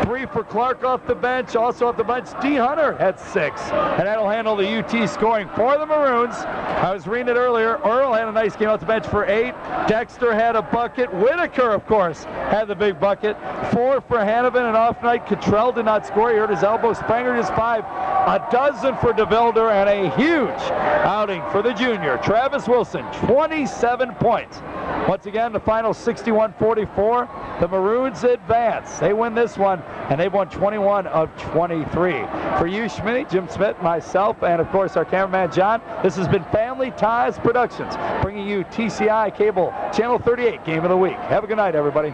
Speaker 1: 3 for Clark off the bench. Also off the bench, D. Hunter had 6. And that'll handle the UT scoring for the Maroons. I was reading it earlier. Earl had a nice game off the bench for 8. Dexter had a bucket. Whitaker, of course, had the big bucket. 4 for Hanovan, an off night. Cottrell did not score. He hurt his elbow. Spranger just 5. A dozen for DeVilder, and a huge outing for the junior. Travis Wilson, 27 points. Once again, the final 61-44. The Maroons advance. They win this one, and they've won 21 of 23. For you, Schmitty, Jim Smith, myself, and of course our cameraman John, this has been Family Ties Productions, bringing you TCI Cable Channel 38 Game of the Week. Have a good night, everybody.